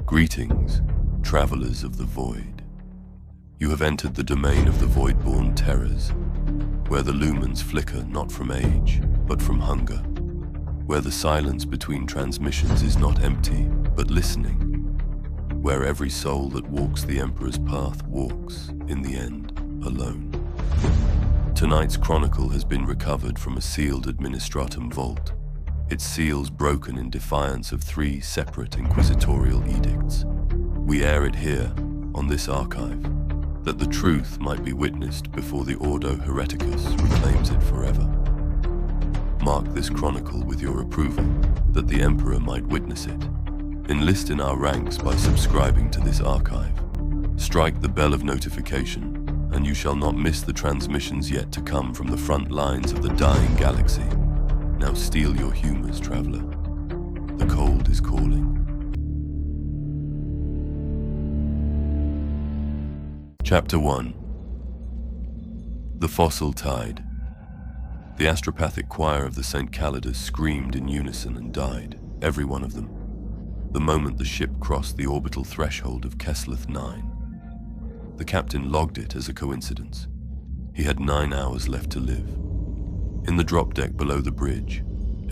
Greetings, travelers of the void. You have entered the domain of the voidborne terrors, where the lumens flicker not from age, but from hunger, where the silence between transmissions is not empty, but listening, where every soul that walks the Emperor's path walks, in the end, alone. Tonight's chronicle has been recovered from a sealed administratum vault, its seals broken in defiance of 3 separate inquisitorial edicts. We air it here, on this archive, that the truth might be witnessed before the Ordo Hereticus reclaims it forever. Mark this chronicle with your approval, that the Emperor might witness it. Enlist in our ranks by subscribing to this archive. Strike the bell of notification, and you shall not miss the transmissions yet to come from the front lines of the dying galaxy. Now steel your humors, traveler. The cold is calling. Chapter 1. The Fossil Tide. The astropathic choir of the St. Calidus screamed in unison and died, every one of them, the moment the ship crossed the orbital threshold of Kessleth-IX. The captain logged it as a coincidence. He had 9 hours left to live. In the drop deck below the bridge,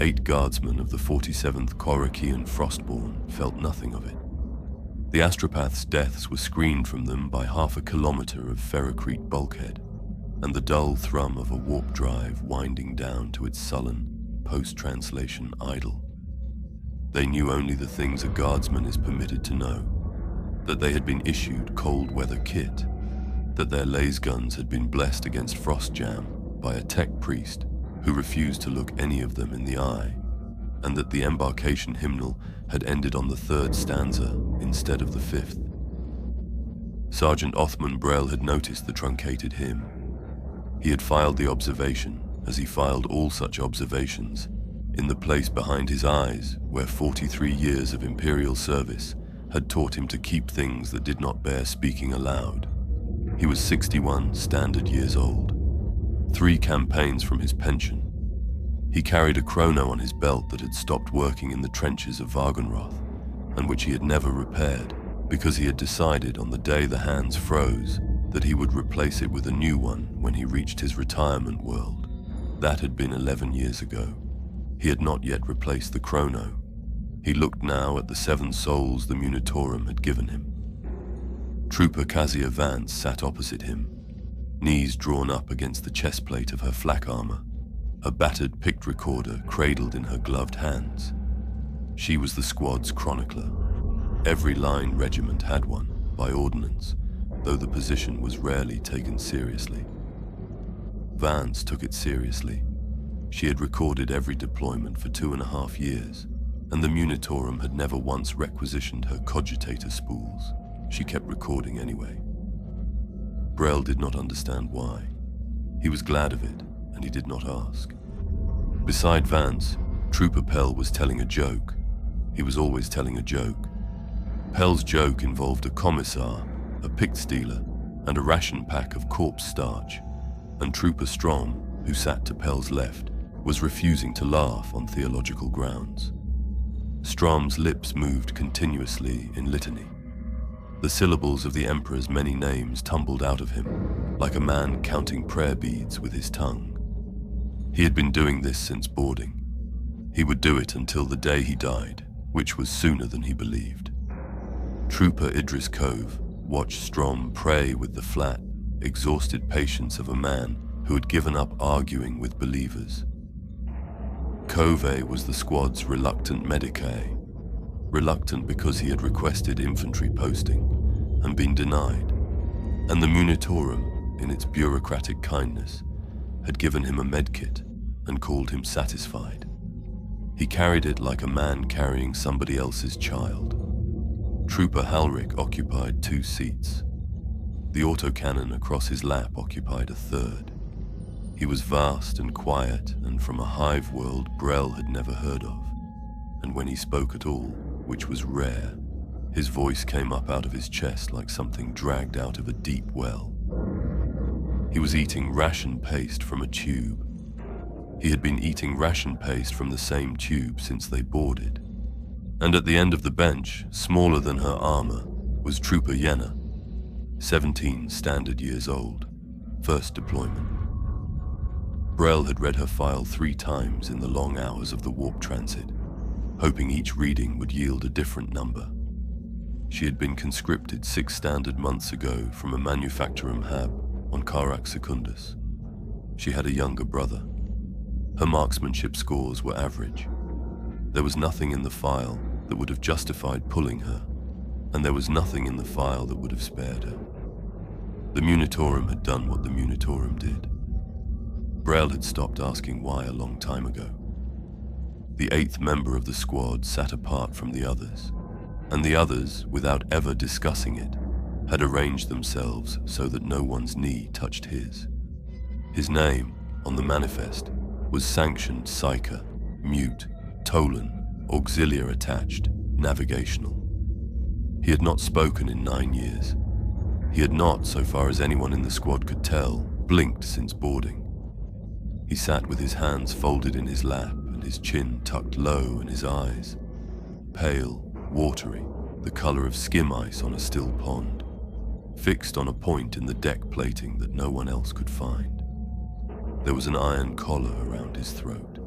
8 guardsmen of the 47th Korakian Frostborn felt nothing of it. The astropath's deaths were screened from them by half a kilometer of ferrocrete bulkhead, and the dull thrum of a warp drive winding down to its sullen, post-translation idle. They knew only the things a guardsman is permitted to know: that they had been issued cold weather kit, that their laser guns had been blessed against frost jam by a tech priest who refused to look any of them in the eye, and that the embarkation hymnal had ended on the 3rd stanza instead of the 5th. Sergeant Othmun Brel had noticed the truncated hymn. He had filed the observation, as he filed all such observations, in the place behind his eyes where 43 years of Imperial service had taught him to keep things that did not bear speaking aloud. He was 61 standard years old. 3 campaigns from his pension. He carried a chrono on his belt that had stopped working in the trenches of Wagenroth, and which he had never repaired, because he had decided on the day the hands froze that he would replace it with a new one when he reached his retirement world. That had been 11 years ago. He had not yet replaced the chrono. He looked now at the 7 souls the Munitorum had given him. Trooper Kezia Vance sat opposite him, knees drawn up against the chest plate of her flak armor, a battered picked recorder cradled in her gloved hands. She was the squad's chronicler. Every line regiment had one, by ordinance, though the position was rarely taken seriously. Vance took it seriously. She had recorded every deployment for 2.5 years, and the Munitorum had never once requisitioned her cogitator spools. She kept recording anyway. Brel did not understand why. He was glad of it, and he did not ask. Beside Vance, Trooper Pell was telling a joke. He was always telling a joke. Pell's joke involved a commissar, a picked stealer, and a ration pack of corpse starch, and Trooper Strom, who sat to Pell's left, was refusing to laugh on theological grounds. Strom's lips moved continuously in litany. The syllables of the Emperor's many names tumbled out of him, like a man counting prayer beads with his tongue. He had been doing this since boarding. He would do it until the day he died, which was sooner than he believed. Trooper Idris Cove watched Strom pray with the flat, exhausted patience of a man who had given up arguing with believers. Cove was the squad's reluctant medicae, reluctant because he had requested infantry posting and been denied, and the Munitorum, in its bureaucratic kindness, had given him a medkit and called him satisfied. He carried it like a man carrying somebody else's child. Trooper Halric occupied 2 seats. The autocannon across his lap occupied a 3rd. He was vast and quiet and from a hive world Brel had never heard of, and when he spoke at all, which was rare, his voice came up out of his chest like something dragged out of a deep well. He was eating ration paste from a tube. He had been eating ration paste from the same tube since they boarded. And at the end of the bench, smaller than her armor, was Trooper Yenna, 17 standard years old, first deployment. Brel had read her file 3 times in the long hours of the warp transit, hoping each reading would yield a different number. She had been conscripted 6 standard months ago from a manufacturum hab on Carax Secundus. She had a younger brother. Her marksmanship scores were average. There was nothing in the file that would have justified pulling her, and there was nothing in the file that would have spared her. The Munitorum had done what the Munitorum did. Brel had stopped asking why a long time ago. The 8th member of the squad sat apart from the others, and the others, without ever discussing it, had arranged themselves so that no one's knee touched his. His name, on the manifest, was Sanctioned Psyker, Mute, Tolan, Auxiliar attached, navigational. He had not spoken in 9 years. He had not, so far as anyone in the squad could tell, blinked since boarding. He sat with his hands folded in his lap and his chin tucked low in his eyes, pale, watery, the color of skim ice on a still pond, fixed on a point in the deck plating that no one else could find. There was an iron collar around his throat.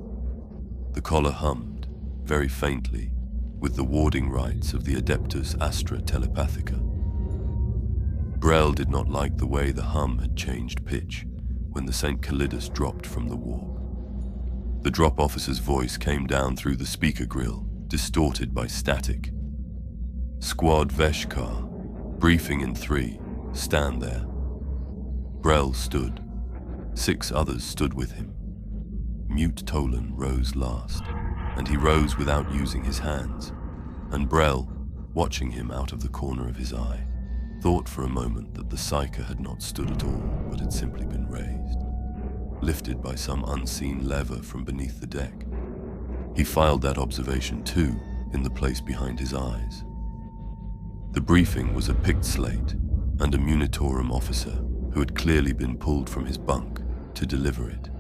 The collar hummed, very faintly, with the warding rites of the Adeptus Astra Telepathica. Brel did not like the way the hum had changed pitch when the St. Calidus dropped from the warp. The drop officer's voice came down through the speaker grill, distorted by static. Squad Veshkar, briefing in 3, stand there. Brel stood. 6 others stood with him. Mute Tolan rose last, and he rose without using his hands, and Brel, watching him out of the corner of his eye, thought for a moment that the Psyker had not stood at all, but had simply been raised, lifted by some unseen lever from beneath the deck. He filed that observation too, in the place behind his eyes. The briefing was a picked slate, and a Munitorum officer who had clearly been pulled from his bunk to deliver it.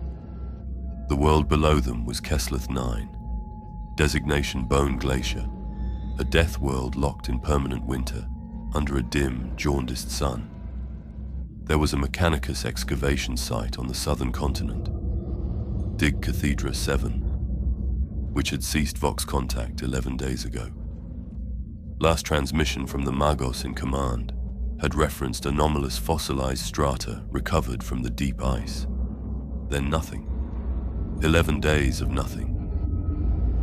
The world below them was Kessleth-IX, designation Bone-Glacier, a death world locked in permanent winter under a dim, jaundiced sun. There was a Mechanicus excavation site on the southern continent, Dig Cathedra 7, which had ceased Vox contact 11 days ago. Last transmission from the Magos in command had referenced anomalous fossilized strata recovered from the deep ice. Then nothing. 11 days of nothing.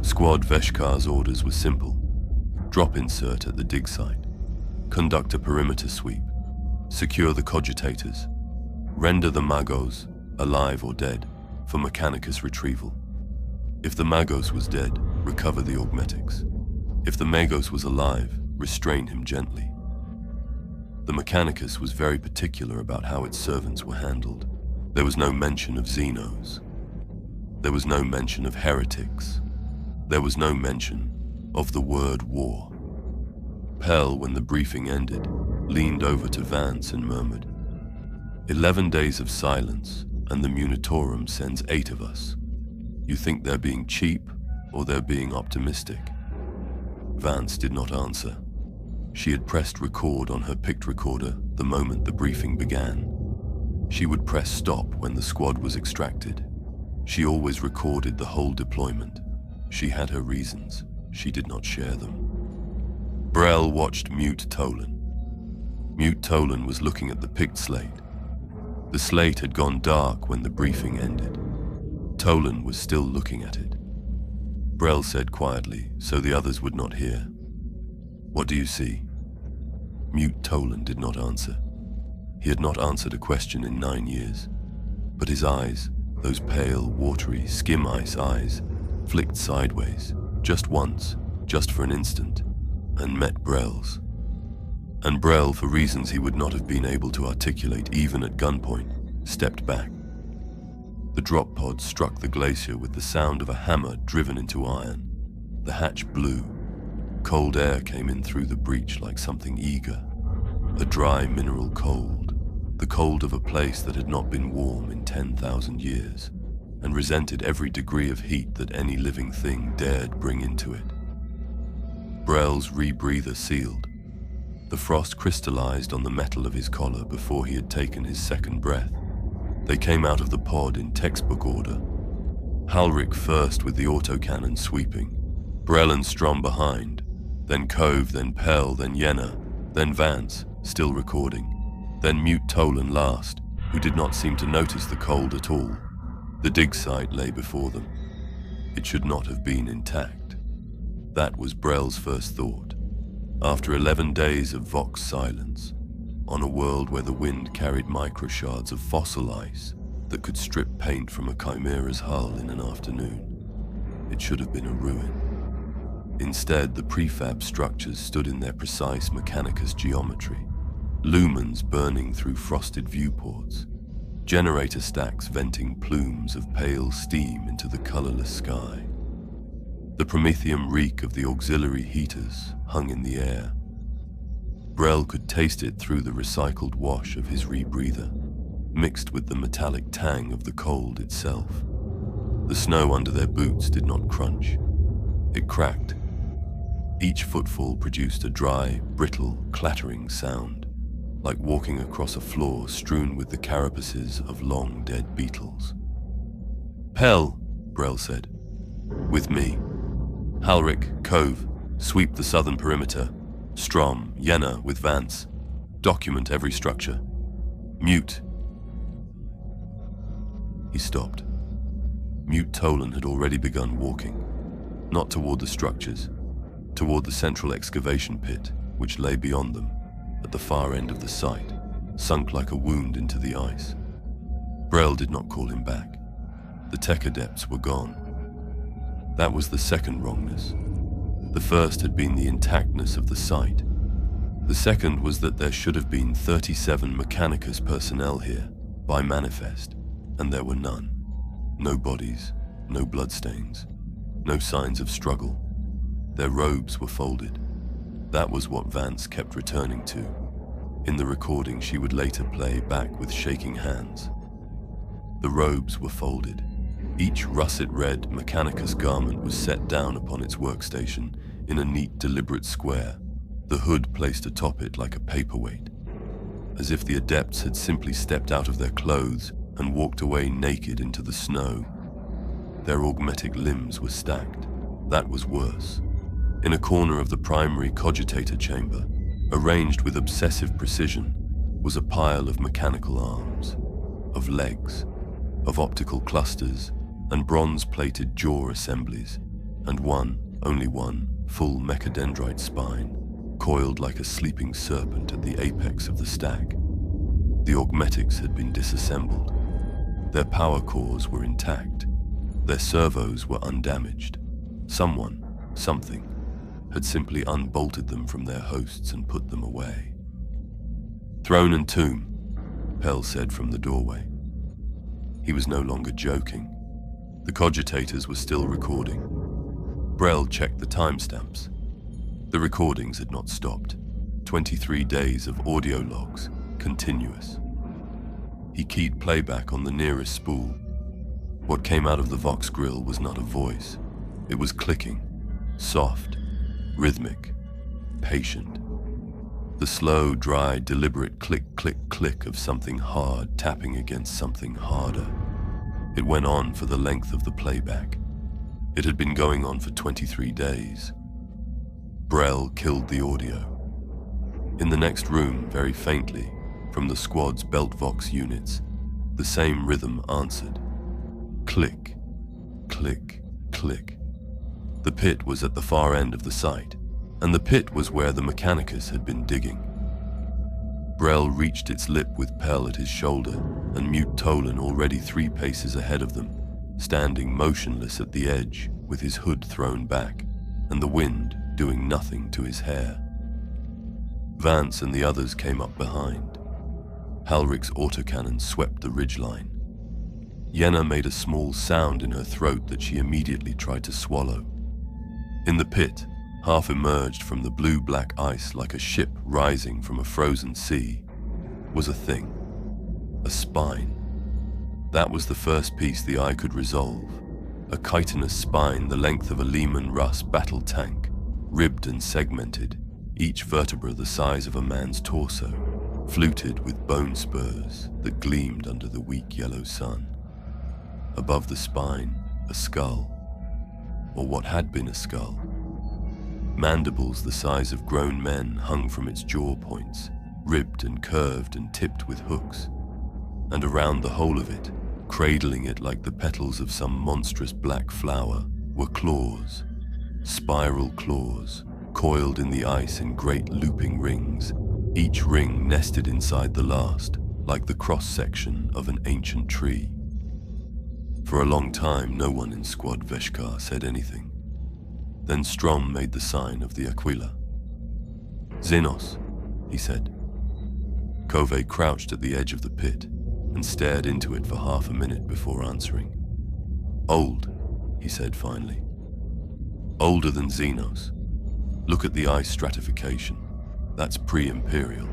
Squad Veshkar's orders were simple. Drop insert at the dig site. Conduct a perimeter sweep. Secure the cogitators. Render the Magos, alive or dead, for Mechanicus retrieval. If the Magos was dead, recover the augmetics. If the Magos was alive, restrain him gently. The Mechanicus was very particular about how its servants were handled. There was no mention of Xenos. There was no mention of heretics. There was no mention of the word war. Pell, when the briefing ended, leaned over to Vance and murmured, 11 days of silence, and the Munitorum sends 8 of us. You think they're being cheap, or they're being optimistic? Vance did not answer. She had pressed record on her picked recorder the moment the briefing began. She would press stop when the squad was extracted. She always recorded the whole deployment. She had her reasons. She did not share them. Brel watched Mute Tolan. Mute Tolan was looking at the picked slate. The slate had gone dark when the briefing ended. Tolan was still looking at it. Brel said quietly, so the others would not hear, "What do you see?" Mute Tolan did not answer. He had not answered a question in 9 years, but his eyes, those pale, watery, skim ice eyes, flicked sideways, just once, just for an instant, and met Brel's. And Brel, for reasons he would not have been able to articulate even at gunpoint, stepped back. The drop pod struck the glacier with the sound of a hammer driven into iron. The hatch blew. Cold air came in through the breach like something eager. A dry mineral cold. The cold of a place that had not been warm in 10,000 years, and resented every degree of heat that any living thing dared bring into it. Brel's rebreather sealed. The frost crystallized on the metal of his collar before he had taken his second breath. They came out of the pod in textbook order. Halric first with the autocannon sweeping, Brel and Strom behind, then Cove, then Pell, then Yenna, then Vance, still recording, then Mute Tolan last, who did not seem to notice the cold at all. The dig site lay before them. It should not have been intact. That was Brel's first thought. After 11 days of Vox silence, on a world where the wind carried microshards of fossil ice that could strip paint from a chimera's hull in an afternoon, it should have been a ruin. Instead, the prefab structures stood in their precise Mechanicus geometry, lumens burning through frosted viewports, generator stacks venting plumes of pale steam into the colorless sky. The promethium reek of the auxiliary heaters hung in the air. Brel could taste it through the recycled wash of his rebreather, mixed with the metallic tang of the cold itself. The snow under their boots did not crunch. It cracked. Each footfall produced a dry, brittle, clattering sound, like walking across a floor strewn with the carapaces of long-dead beetles. "Pell," Brel said. "With me. Halric, Cove, sweep the southern perimeter. Strom, Yenna with Vance. Document every structure. Mute." He stopped. Mute Tolan had already begun walking, not toward the structures, toward the central excavation pit, which lay beyond them, at the far end of the site, sunk like a wound into the ice. Brel did not call him back. The Tech-Adepts were gone. That was the second wrongness. The first had been the intactness of the site. The second was that there should have been 37 Mechanicus personnel here, by manifest, and there were none. No bodies, no bloodstains, no signs of struggle. Their robes were folded. That was what Vance kept returning to. In the recording she would later play back with shaking hands. The robes were folded. Each russet-red Mechanicus garment was set down upon its workstation in a neat, deliberate square, the hood placed atop it like a paperweight, as if the adepts had simply stepped out of their clothes and walked away naked into the snow. Their augmetic limbs were stacked. That was worse. In a corner of the primary cogitator chamber, arranged with obsessive precision, was a pile of mechanical arms, of legs, of optical clusters, and bronze-plated jaw assemblies, and one, only one, full mechadendrite spine, coiled like a sleeping serpent at the apex of the stack. The augmetics had been disassembled. Their power cores were intact. Their servos were undamaged. Someone, something, had simply unbolted them from their hosts and put them away. "Throne and tomb," Pell said from the doorway. He was no longer joking. The cogitators were still recording. Brel checked the timestamps. The recordings had not stopped. 23 days of audio logs, continuous. He keyed playback on the nearest spool. What came out of the Vox grill was not a voice. It was clicking, soft, rhythmic, patient. The slow, dry, deliberate click, click, click of something hard tapping against something harder. It went on for the length of the playback. It had been going on for 23 days. Brel killed the audio. In the next room, very faintly, from the squad's belt Vox units, the same rhythm answered. Click, click, click. The pit was at the far end of the site, and the pit was where the Mechanicus had been digging. Brel reached its lip with Pell at his shoulder, and Mute Tolan already 3 paces ahead of them, standing motionless at the edge with his hood thrown back, and the wind doing nothing to his hair. Vance and the others came up behind. Halric's autocannon swept the ridgeline. Yenna made a small sound in her throat that she immediately tried to swallow. In the pit, half emerged from the blue-black ice like a ship rising from a frozen sea, was a thing. A spine. That was the first piece the eye could resolve. A chitinous spine the length of a Lehman Russ battle tank, ribbed and segmented, each vertebra the size of a man's torso, fluted with bone spurs that gleamed under the weak yellow sun. Above the spine, a skull, or what had been a skull. Mandibles the size of grown men hung from its jaw points, ribbed and curved and tipped with hooks. And around the whole of it, cradling it like the petals of some monstrous black flower, were claws, spiral claws, coiled in the ice in great looping rings, each ring nested inside the last, like the cross-section of an ancient tree. For a long time, no one in Squad Veshkar said anything. Then Strom made the sign of the Aquila. "Xenos," he said. Kove crouched at the edge of the pit and stared into it for half a minute before answering. "Old," he said finally. "Older than Xenos. Look at the ice stratification. That's pre-Imperial.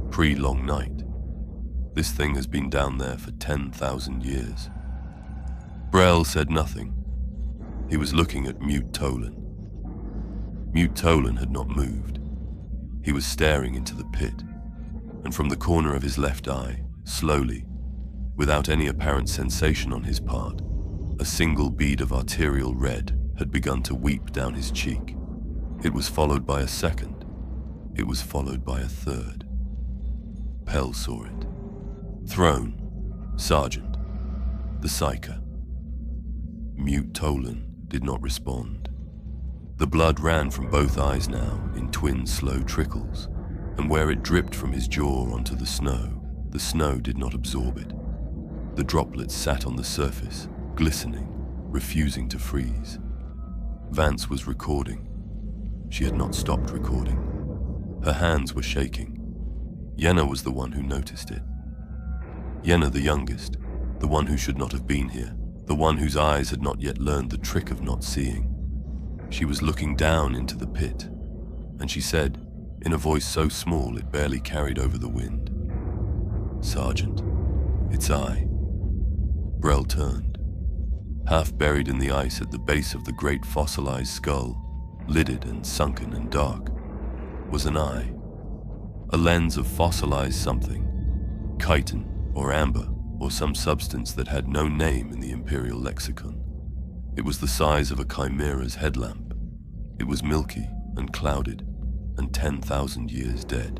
Pre-Long Night. This thing has been down there for 10,000 years." Brel said nothing. He was looking at Mute Tolan. Mute Tolan had not moved. He was staring into the pit, and from the corner of his left eye, slowly, without any apparent sensation on his part, a single bead of arterial red had begun to weep down his cheek. It was followed by a second. It was followed by a third. Pell saw it. Throne, Sergeant, the Psyker. Mute Tolan did not respond. The blood ran from both eyes now in twin slow trickles, and where it dripped from his jaw onto the snow did not absorb it. The droplets sat on the surface, glistening, refusing to freeze. Vance was recording. She had not stopped recording. Her hands were shaking. Yenna was the one who noticed it. Yenna the youngest, the one who should not have been here, the one whose eyes had not yet learned the trick of not seeing. She was looking down into the pit, and she said, in a voice so small it barely carried over the wind, "Sergeant, it's I." Brel turned. Half buried in the ice at the base of the great fossilized skull, lidded and sunken and dark, was an eye. A lens of fossilized something, chitin or amber or some substance that had no name in the Imperial lexicon. It was the size of a chimera's headlamp. It was milky and clouded and 10,000 years dead.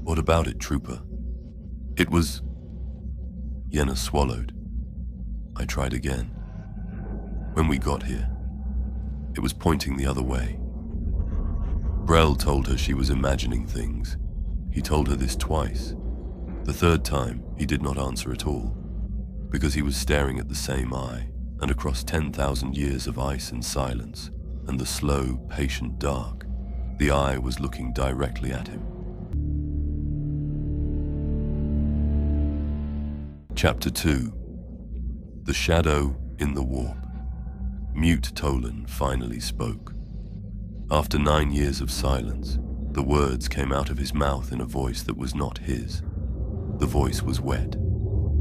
"What about it, Trooper?" "It was..." Yenna swallowed. I tried again. "When we got here, it was pointing the other way." Brel told her she was imagining things. He told her this twice. The third time, he did not answer at all, because he was staring at the same eye, and across 10,000 years of ice and silence, and the slow, patient dark, the eye was looking directly at him. Chapter 2. The Shadow in the Warp. Mute Tolan finally spoke. After 9 years of silence, the words came out of his mouth in a voice that was not his. The voice was wet.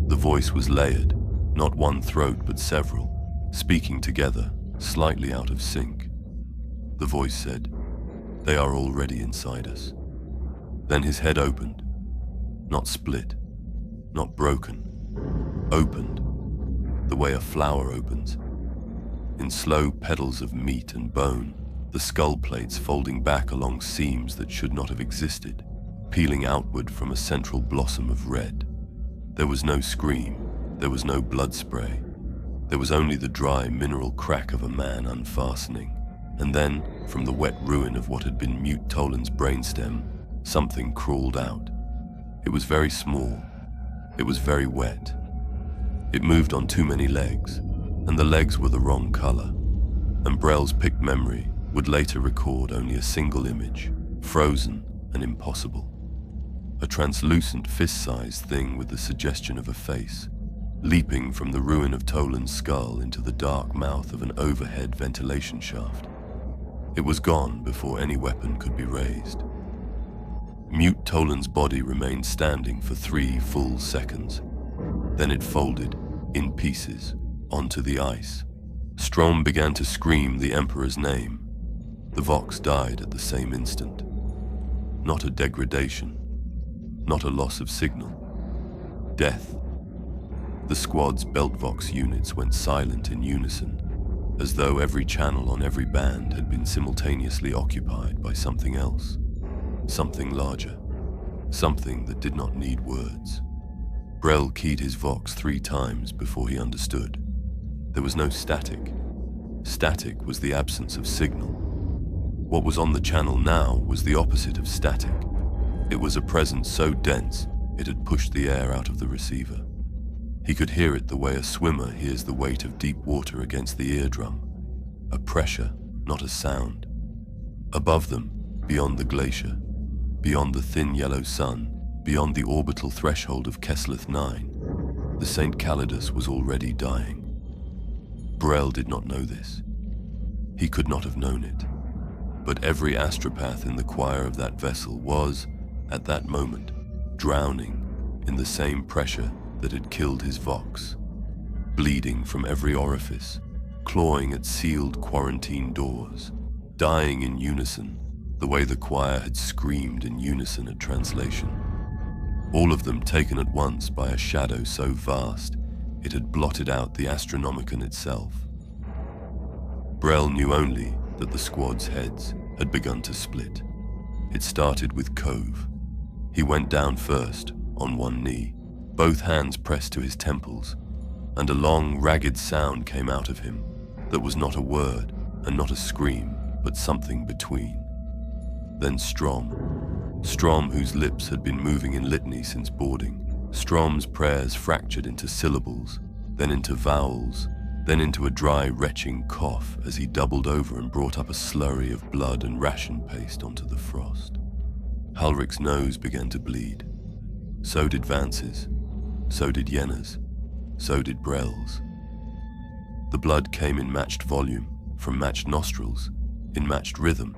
The voice was layered, not one throat but several, speaking together, slightly out of sync. The voice said, "They are already inside us." Then his head opened, not split, not broken, opened, the way a flower opens. In slow petals of meat and bone, the skull plates folding back along seams that should not have existed, peeling outward from a central blossom of red. There was no scream, there was no blood spray. There was only the dry mineral crack of a man unfastening. And then, from the wet ruin of what had been Mute Tolan's brainstem, something crawled out. It was very small. It was very wet. It moved on too many legs, and the legs were the wrong color. And Brel's picked memory would later record only a single image, frozen and impossible. A translucent fist-sized thing with the suggestion of a face, leaping from the ruin of Tolan's skull into the dark mouth of an overhead ventilation shaft. It was gone before any weapon could be raised. Mute Tolan's body remained standing for 3 full seconds. Then it folded, in pieces, onto the ice. Strom began to scream the Emperor's name. The Vox died at the same instant. Not a degradation, not a loss of signal. Death. The squad's belt Vox units went silent in unison, as though every channel on every band had been simultaneously occupied by something else, something larger, something that did not need words. Brel keyed his Vox 3 times before he understood. There was no static. Static was the absence of signal. What was on the channel now was the opposite of static. It was a presence so dense it had pushed the air out of the receiver. He could hear it the way a swimmer hears the weight of deep water against the eardrum. A pressure, not a sound. Above them, beyond the glacier, beyond the thin yellow sun, beyond the orbital threshold of Kessleth-IX, the St. Calidus was already dying. Brel did not know this. He could not have known it. But every astropath in the choir of that vessel was, at that moment, drowning in the same pressure that had killed his Vox, bleeding from every orifice, clawing at sealed quarantine doors, dying in unison, the way the choir had screamed in unison at translation. All of them taken at once by a shadow so vast it had blotted out the Astronomicon itself. Brel knew only that the squad's heads had begun to split. It started with Cove. He went down first, on one knee, both hands pressed to his temples, and a long, ragged sound came out of him that was not a word and not a scream, but something between. Then Strom, whose lips had been moving in litany since boarding. Strom's prayers fractured into syllables, then into vowels, then into a dry, retching cough as he doubled over and brought up a slurry of blood and ration paste onto the frost. Halric's nose began to bleed. So did Vance's. So did Yenna's. So did Brel's. The blood came in matched volume, from matched nostrils, in matched rhythm.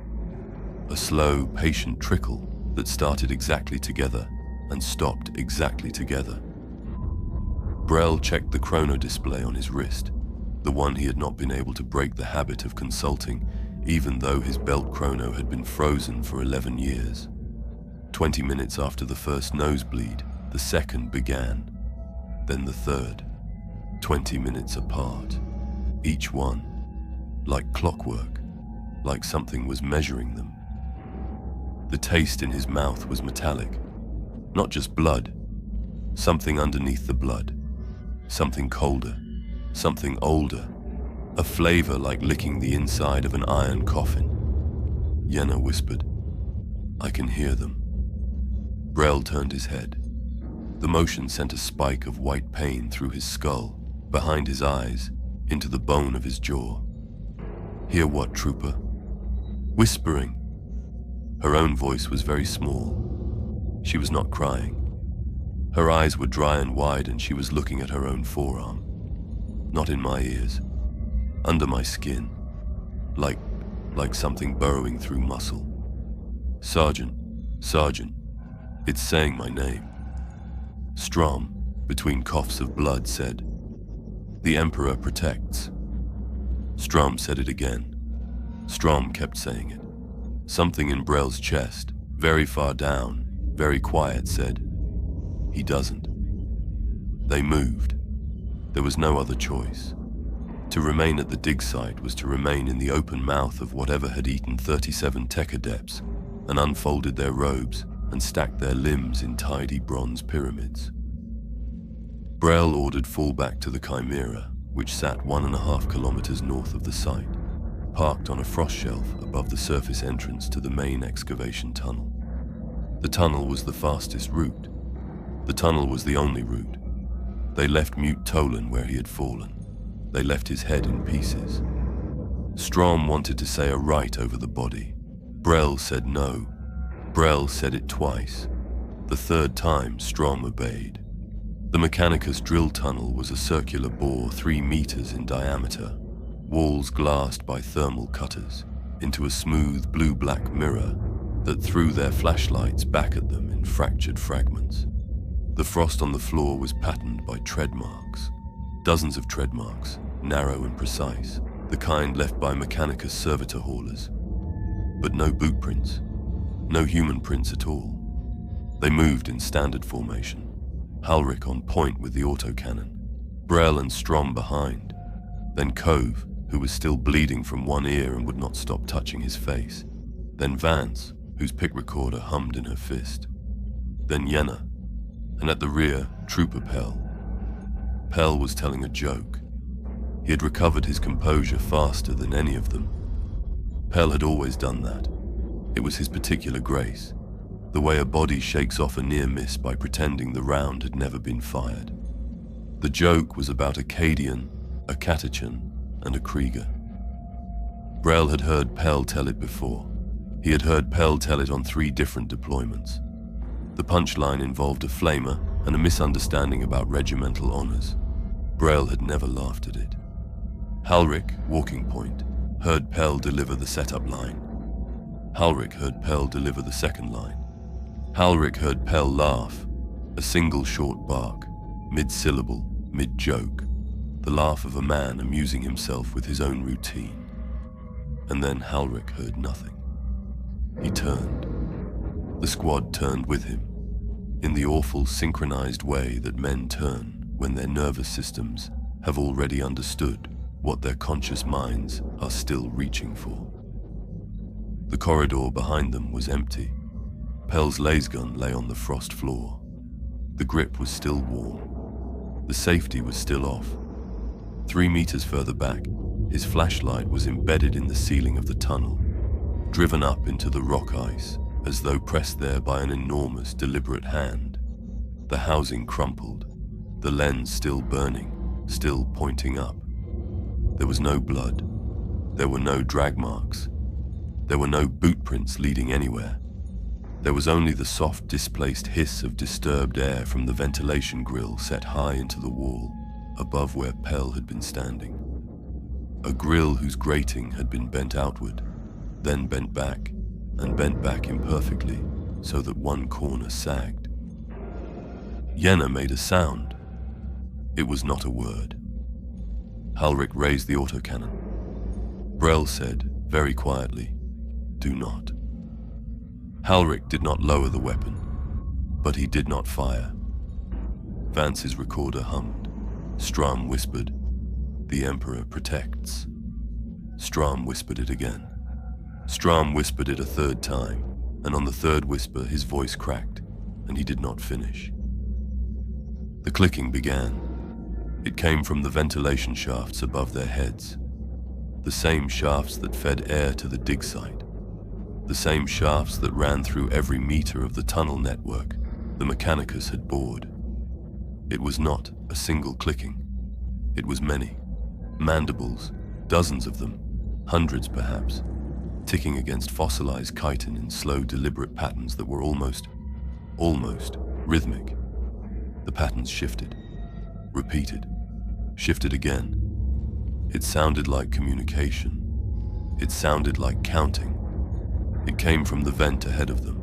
A slow, patient trickle that started exactly together and stopped exactly together. Brel checked the chrono display on his wrist, the one he had not been able to break the habit of consulting, even though his belt chrono had been frozen for 11 years. 20 minutes after the first nosebleed, the second began, then the third, 20 minutes apart, each one, like clockwork, like something was measuring them. The taste in his mouth was metallic, not just blood, something underneath the blood, something colder, something older, a flavor like licking the inside of an iron coffin. Yenna whispered, "I can hear them." Brel turned his head. The motion sent a spike of white pain through his skull, behind his eyes, into the bone of his jaw. "Hear what, trooper?" Whispering. Her own voice was very small. She was not crying. Her eyes were dry and wide, and she was looking at her own forearm. Not in my ears. Under my skin. Like something burrowing through muscle. "Sergeant, Sergeant, it's saying my name." Strom, between coughs of blood, said, "The Emperor protects." Strom said it again. Strom kept saying it. Something in Brel's chest, very far down, very quiet, said, "He doesn't." They moved. There was no other choice. To remain at the dig site was to remain in the open mouth of whatever had eaten 37 Tech-Adepts and unfolded their robes and stacked their limbs in tidy bronze pyramids. Brel ordered fallback to the Chimera, which sat 1.5 kilometers north of the site, parked on a frost shelf above the surface entrance to the main excavation tunnel. The tunnel was the fastest route. The tunnel was the only route. They left Mute Tolan where he had fallen. They left his head in pieces. Strom wanted to say a right over the body. Brel said no. Brel said it twice. The third time, Strom obeyed. The Mechanicus drill tunnel was a circular bore 3 meters in diameter, walls glassed by thermal cutters, into a smooth blue-black mirror that threw their flashlights back at them in fractured fragments. The frost on the floor was patterned by tread marks. Dozens of tread marks, narrow and precise, the kind left by Mechanicus servitor haulers. But no boot prints, no human prints at all. They moved in standard formation, Halric on point with the autocannon, Brel and Strom behind, then Cove, who was still bleeding from one ear and would not stop touching his face, then Vance, whose pick recorder hummed in her fist, then Yenna, and at the rear, Trooper Pell. Pell was telling a joke. He had recovered his composure faster than any of them. Pell had always done that. It was his particular grace, the way a body shakes off a near miss by pretending the round had never been fired. The joke was about a Cadian, a Catachan, and a Krieger. Brel had heard Pell tell it before. He had heard Pell tell it on 3 different deployments. The punchline involved a flamer and a misunderstanding about regimental honors. Brel had never laughed at it. Halric, walking point, heard Pell deliver the setup line. Halric heard Pell deliver the second line. Halric heard Pell laugh, a single short bark, mid-syllable, mid-joke, the laugh of a man amusing himself with his own routine. And then Halric heard nothing. He turned. The squad turned with him, in the awful synchronized way that men turn when their nervous systems have already understood what their conscious minds are still reaching for. The corridor behind them was empty. Pell's lasgun lay on the frost floor. The grip was still warm. The safety was still off. 3 meters further back, his flashlight was embedded in the ceiling of the tunnel, driven up into the rock ice, as though pressed there by an enormous, deliberate hand. The housing crumpled, the lens still burning, still pointing up. There was no blood. There were no drag marks. There were no boot prints leading anywhere. There was only the soft, displaced hiss of disturbed air from the ventilation grill set high into the wall, above where Pell had been standing. A grill whose grating had been bent outward, then bent back, and bent back imperfectly, so that one corner sagged. Yenna made a sound. It was not a word. Halric raised the autocannon. Brel said, very quietly, "Do not." Halric did not lower the weapon, but he did not fire. Vance's recorder hummed. Strom whispered, "The Emperor protects." Strom whispered it again. Strom whispered it a 3rd time, and on the 3rd whisper his voice cracked, and he did not finish. The clicking began. It came from the ventilation shafts above their heads, the same shafts that fed air to the dig site, the same shafts that ran through every meter of the tunnel network the Mechanicus had bored. It was not a single clicking. It was many. Mandibles, dozens of them, hundreds perhaps, ticking against fossilized chitin in slow, deliberate patterns that were almost rhythmic. The patterns shifted, repeated, shifted again. It sounded like communication. It sounded like counting. It came from the vent ahead of them,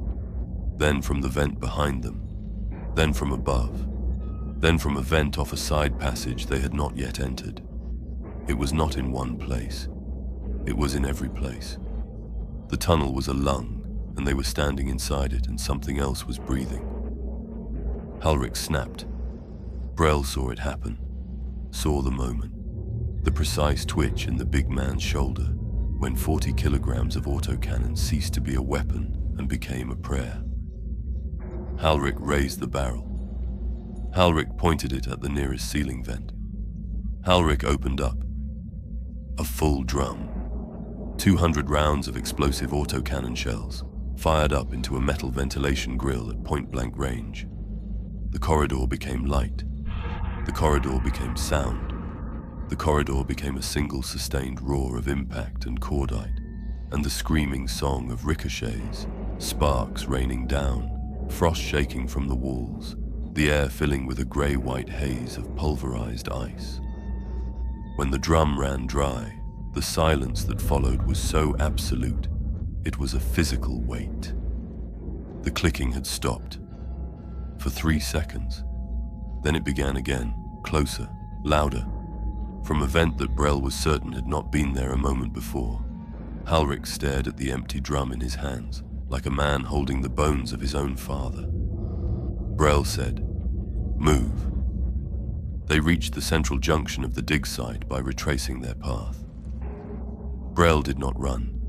then from the vent behind them, then from above, then from a vent off a side passage they had not yet entered. It was not in one place. It was in every place. The tunnel was a lung, and they were standing inside it, and something else was breathing. Halric snapped. Brel saw it happen, saw the moment, the precise twitch in the big man's shoulder, when 40 kilograms of autocannon ceased to be a weapon and became a prayer. Halric raised the barrel. Halric pointed it at the nearest ceiling vent. Halric opened up. A full drum. 200 rounds of explosive autocannon shells, fired up into a metal ventilation grill at point-blank range. The corridor became light. The corridor became sound. The corridor became a single sustained roar of impact and cordite, and the screaming song of ricochets, sparks raining down, frost shaking from the walls, the air filling with a grey-white haze of pulverized ice. When the drum ran dry, the silence that followed was so absolute, it was a physical weight. The clicking had stopped. For 3 seconds. Then it began again, closer, louder, from a vent that Brel was certain had not been there a moment before. Halric stared at the empty drum in his hands, like a man holding the bones of his own father. Brel said, "Move." They reached the central junction of the dig site by retracing their path. Brel did not run.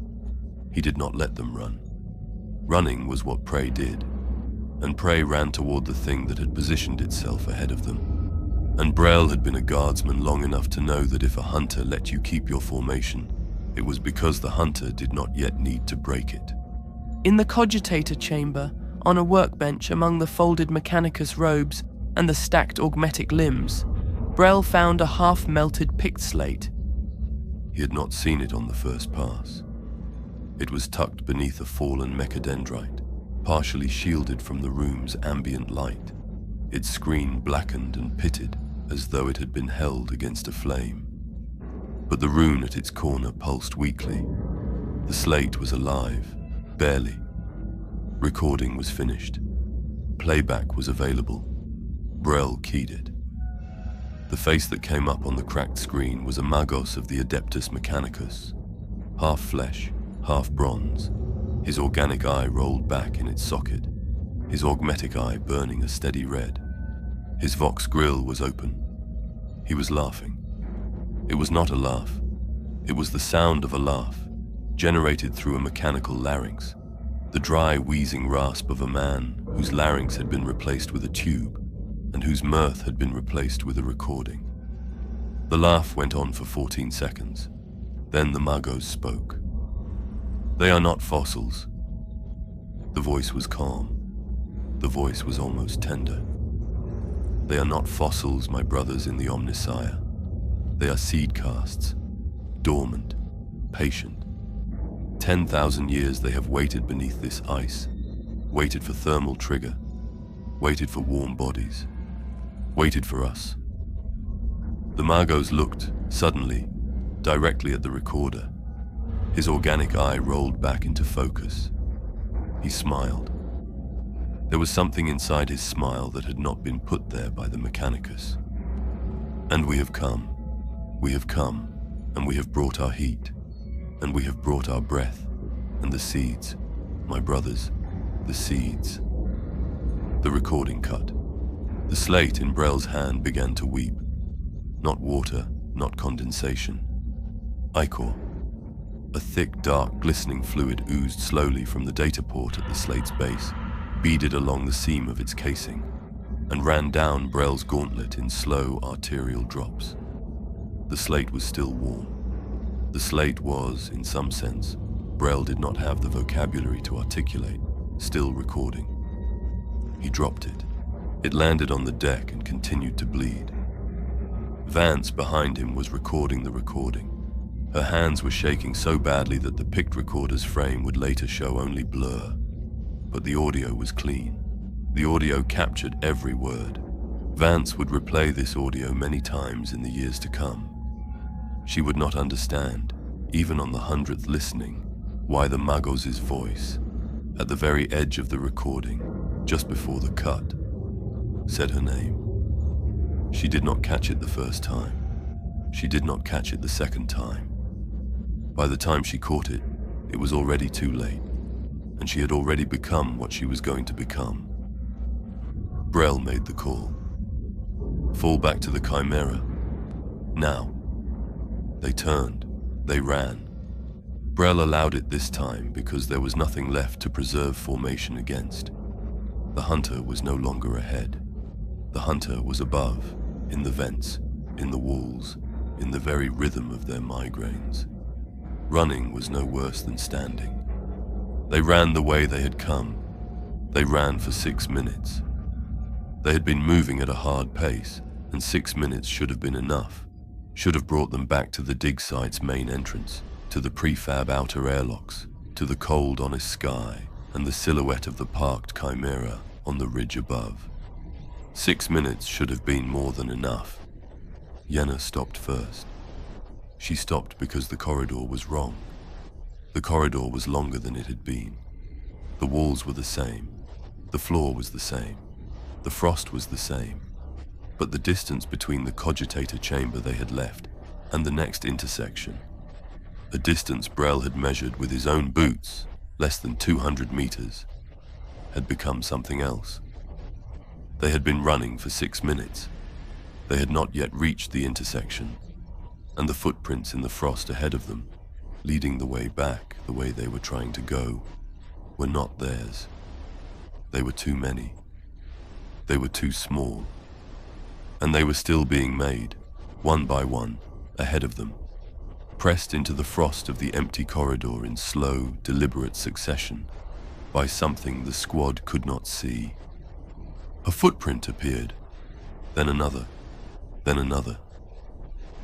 He did not let them run. Running was what prey did, and prey ran toward the thing that had positioned itself ahead of them. And Brel had been a guardsman long enough to know that if a hunter let you keep your formation, it was because the hunter did not yet need to break it. In the cogitator chamber, on a workbench among the folded Mechanicus robes and the stacked augmetic limbs, Brel found a half-melted picked slate. He had not seen it on the first pass. It was tucked beneath a fallen mechadendrite, partially shielded from the room's ambient light, its screen blackened and pitted as though it had been held against a flame. But the rune at its corner pulsed weakly. The slate was alive, barely. Recording was finished. Playback was available. Brel keyed it. The face that came up on the cracked screen was a magos of the Adeptus Mechanicus, half flesh, half bronze, his organic eye rolled back in its socket, his augmetic eye burning a steady red. His vox grill was open. He was laughing. It was not a laugh. It was the sound of a laugh, generated through a mechanical larynx, the dry, wheezing rasp of a man whose larynx had been replaced with a tube and whose mirth had been replaced with a recording. The laugh went on for 14 seconds. Then the magos spoke. "They are not fossils." The voice was calm. The voice was almost tender. "They are not fossils, my brothers in the Omnissiah. They are seed casts, dormant, patient. 10,000 years they have waited beneath this ice, waited for thermal trigger, waited for warm bodies, waited for us." The magos looked, suddenly, directly at the recorder. His organic eye rolled back into focus. He smiled. There was something inside his smile that had not been put there by the Mechanicus. "And we have come, and we have brought our heat, and we have brought our breath, and the seeds, my brothers, the seeds." The recording cut. The slate in Brel's hand began to weep. Not water, not condensation. Ichor. A thick, dark, glistening fluid oozed slowly from the data port at the slate's base, beaded along the seam of its casing, and ran down Brel's gauntlet in slow arterial drops. The slate was still warm. The slate was, in some sense, Brel did not have the vocabulary to articulate, still recording. He dropped it. It landed on the deck and continued to bleed. Vance, behind him, was recording the recording. Her hands were shaking so badly that the picked recorder's frame would later show only blur. But the audio was clean. The audio captured every word. Vance would replay this audio many times in the years to come. She would not understand, even on the 100th listening, why the magos' voice, at the very edge of the recording, just before the cut, said her name. She did not catch it the first time. She did not catch it the second time. By the time she caught it, it was already too late, and she had already become what she was going to become. Brel made the call. Fall back to the Chimera. Now. They turned. They ran. Brel allowed it this time because there was nothing left to preserve formation against. The hunter was no longer ahead. The hunter was above, in the vents, in the walls, in the very rhythm of their migraines. Running was no worse than standing. They ran the way they had come. They ran for 6 minutes. They had been moving at a hard pace, and 6 minutes should have been enough, should have brought them back to the dig site's main entrance, to the prefab outer airlocks, to the cold, honest sky, and the silhouette of the parked Chimera on the ridge above. 6 minutes should have been more than enough. Yenna stopped first. She stopped because the corridor was wrong. The corridor was longer than it had been. The walls were the same. The floor was the same. The frost was the same. But the distance between the cogitator chamber they had left and the next intersection, a distance Brel had measured with his own boots, less than 200 meters, had become something else. They had been running for 6 minutes. They had not yet reached the intersection, and the footprints in the frost ahead of them, leading the way back the way they were trying to go, were not theirs. They were too many. They were too small. And they were still being made, one by one, ahead of them, pressed into the frost of the empty corridor in slow, deliberate succession, by something the squad could not see. A footprint appeared, then another,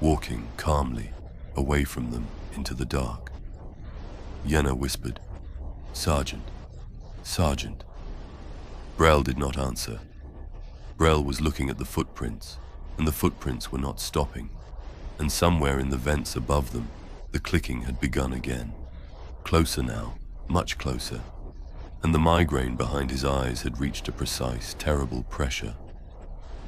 walking calmly away from them into the dark. Yenna whispered, "Sergeant, Sergeant." Brel did not answer. Brel was looking at the footprints, and the footprints were not stopping, and somewhere in the vents above them, the clicking had begun again. Closer now, much closer, and the migraine behind his eyes had reached a precise, terrible pressure,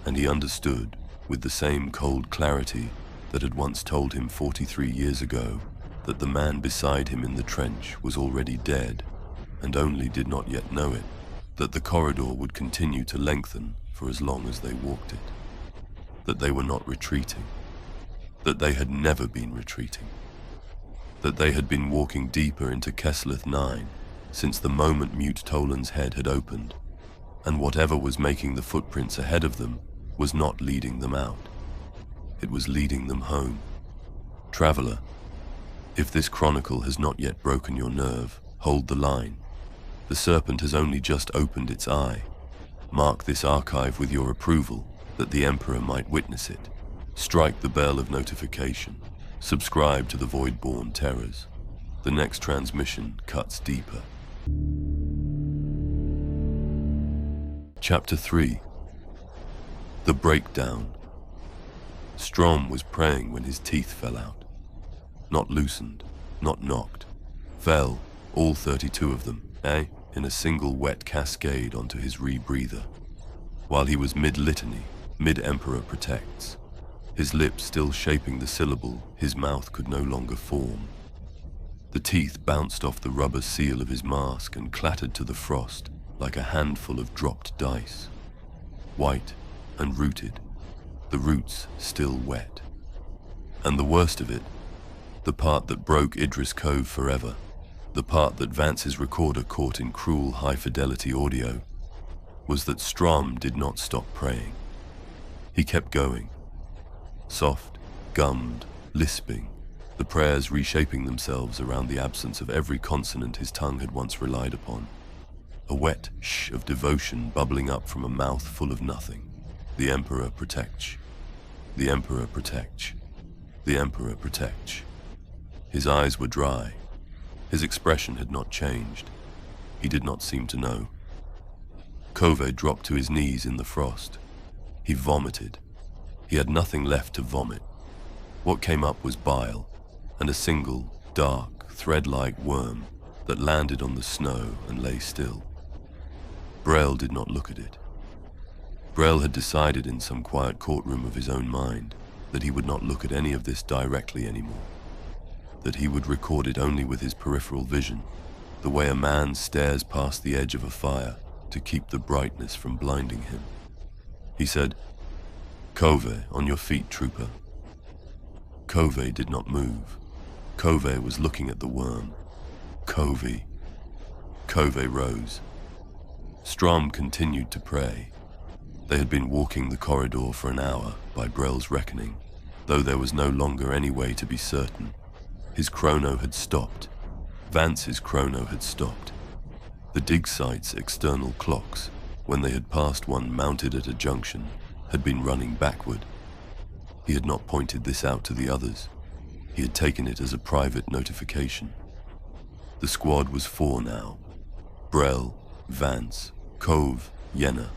and he understood, with the same cold clarity that had once told him 43 years ago that the man beside him in the trench was already dead, and only did not yet know it, that the corridor would continue to lengthen for as long as they walked it, that they were not retreating, that they had never been retreating, that they had been walking deeper into Kessleth-IX since the moment Mute Toland's head had opened, and whatever was making the footprints ahead of them was not leading them out. It was leading them home. Traveler, if this chronicle has not yet broken your nerve, hold the line. The serpent has only just opened its eye. Mark this archive with your approval, that the Emperor might witness it. Strike the bell of notification. Subscribe to the Voidborne Terrors. The next transmission cuts deeper. Chapter 3. The Breakdown. Strom was praying when his teeth fell out. Not loosened, not knocked. Fell, all 32 of them, in a single wet cascade onto his rebreather. While he was mid-litany, mid-Emperor protects. His lips still shaping the syllable his mouth could no longer form. The teeth bounced off the rubber seal of his mask and clattered to the frost like a handful of dropped dice. White and rooted, the roots still wet. And the worst of it, the part that broke Idris Cove forever, the part that Vance's recorder caught in cruel high-fidelity audio, was that Strom did not stop praying. He kept going. Soft, gummed, lisping, the prayers reshaping themselves around the absence of every consonant his tongue had once relied upon. A wet shh of devotion bubbling up from a mouth full of nothing. The Emperor protects. The Emperor protects. The Emperor protects. His eyes were dry. His expression had not changed. He did not seem to know. Kove dropped to his knees in the frost. He vomited. He had nothing left to vomit. What came up was bile, and a single, dark, thread-like worm that landed on the snow and lay still. Brel did not look at it. Brel had decided in some quiet courtroom of his own mind that he would not look at any of this directly anymore, that he would record it only with his peripheral vision, the way a man stares past the edge of a fire to keep the brightness from blinding him. He said, "Kove, on your feet, trooper." Kove did not move. Kove was looking at the worm. Kove. Kove rose. Strom continued to pray. They had been walking the corridor for an hour, by Brel's reckoning, though there was no longer any way to be certain. His chrono had stopped. Vance's chrono had stopped. The dig site's external clocks, when they had passed one mounted at a junction, had been running backward. He had not pointed this out to the others. He had taken it as a private notification. The squad was 4 now. Brel, Vance, Kove, Yenna.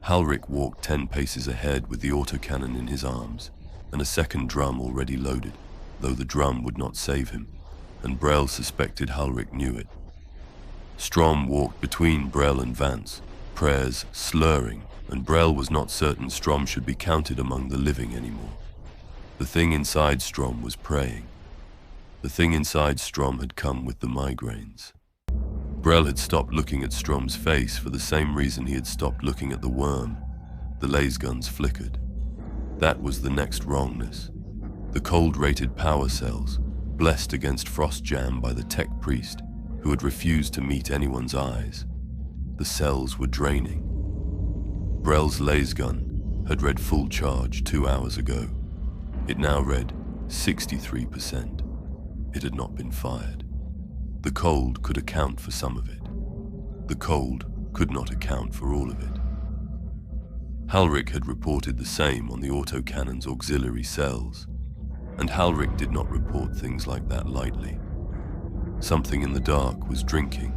Halric walked 10 paces ahead with the autocannon in his arms, and a second drum already loaded, though the drum would not save him, and Brel suspected Halric knew it. Strom walked between Brel and Vance, prayers slurring, and Brel was not certain Strom should be counted among the living anymore. The thing inside Strom was praying. The thing inside Strom had come with the migraines. Brel had stopped looking at Strom's face for the same reason he had stopped looking at the worm. The laser guns flickered. That was the next wrongness. The cold-rated power cells, blessed against frost jam by the tech priest, who had refused to meet anyone's eyes. The cells were draining. Brel's laser gun had read full charge 2 hours ago. It now read 63%. It had not been fired. The cold could account for some of it. The cold could not account for all of it. Halric had reported the same on the autocannon's auxiliary cells, and Halric did not report things like that lightly. Something in the dark was drinking.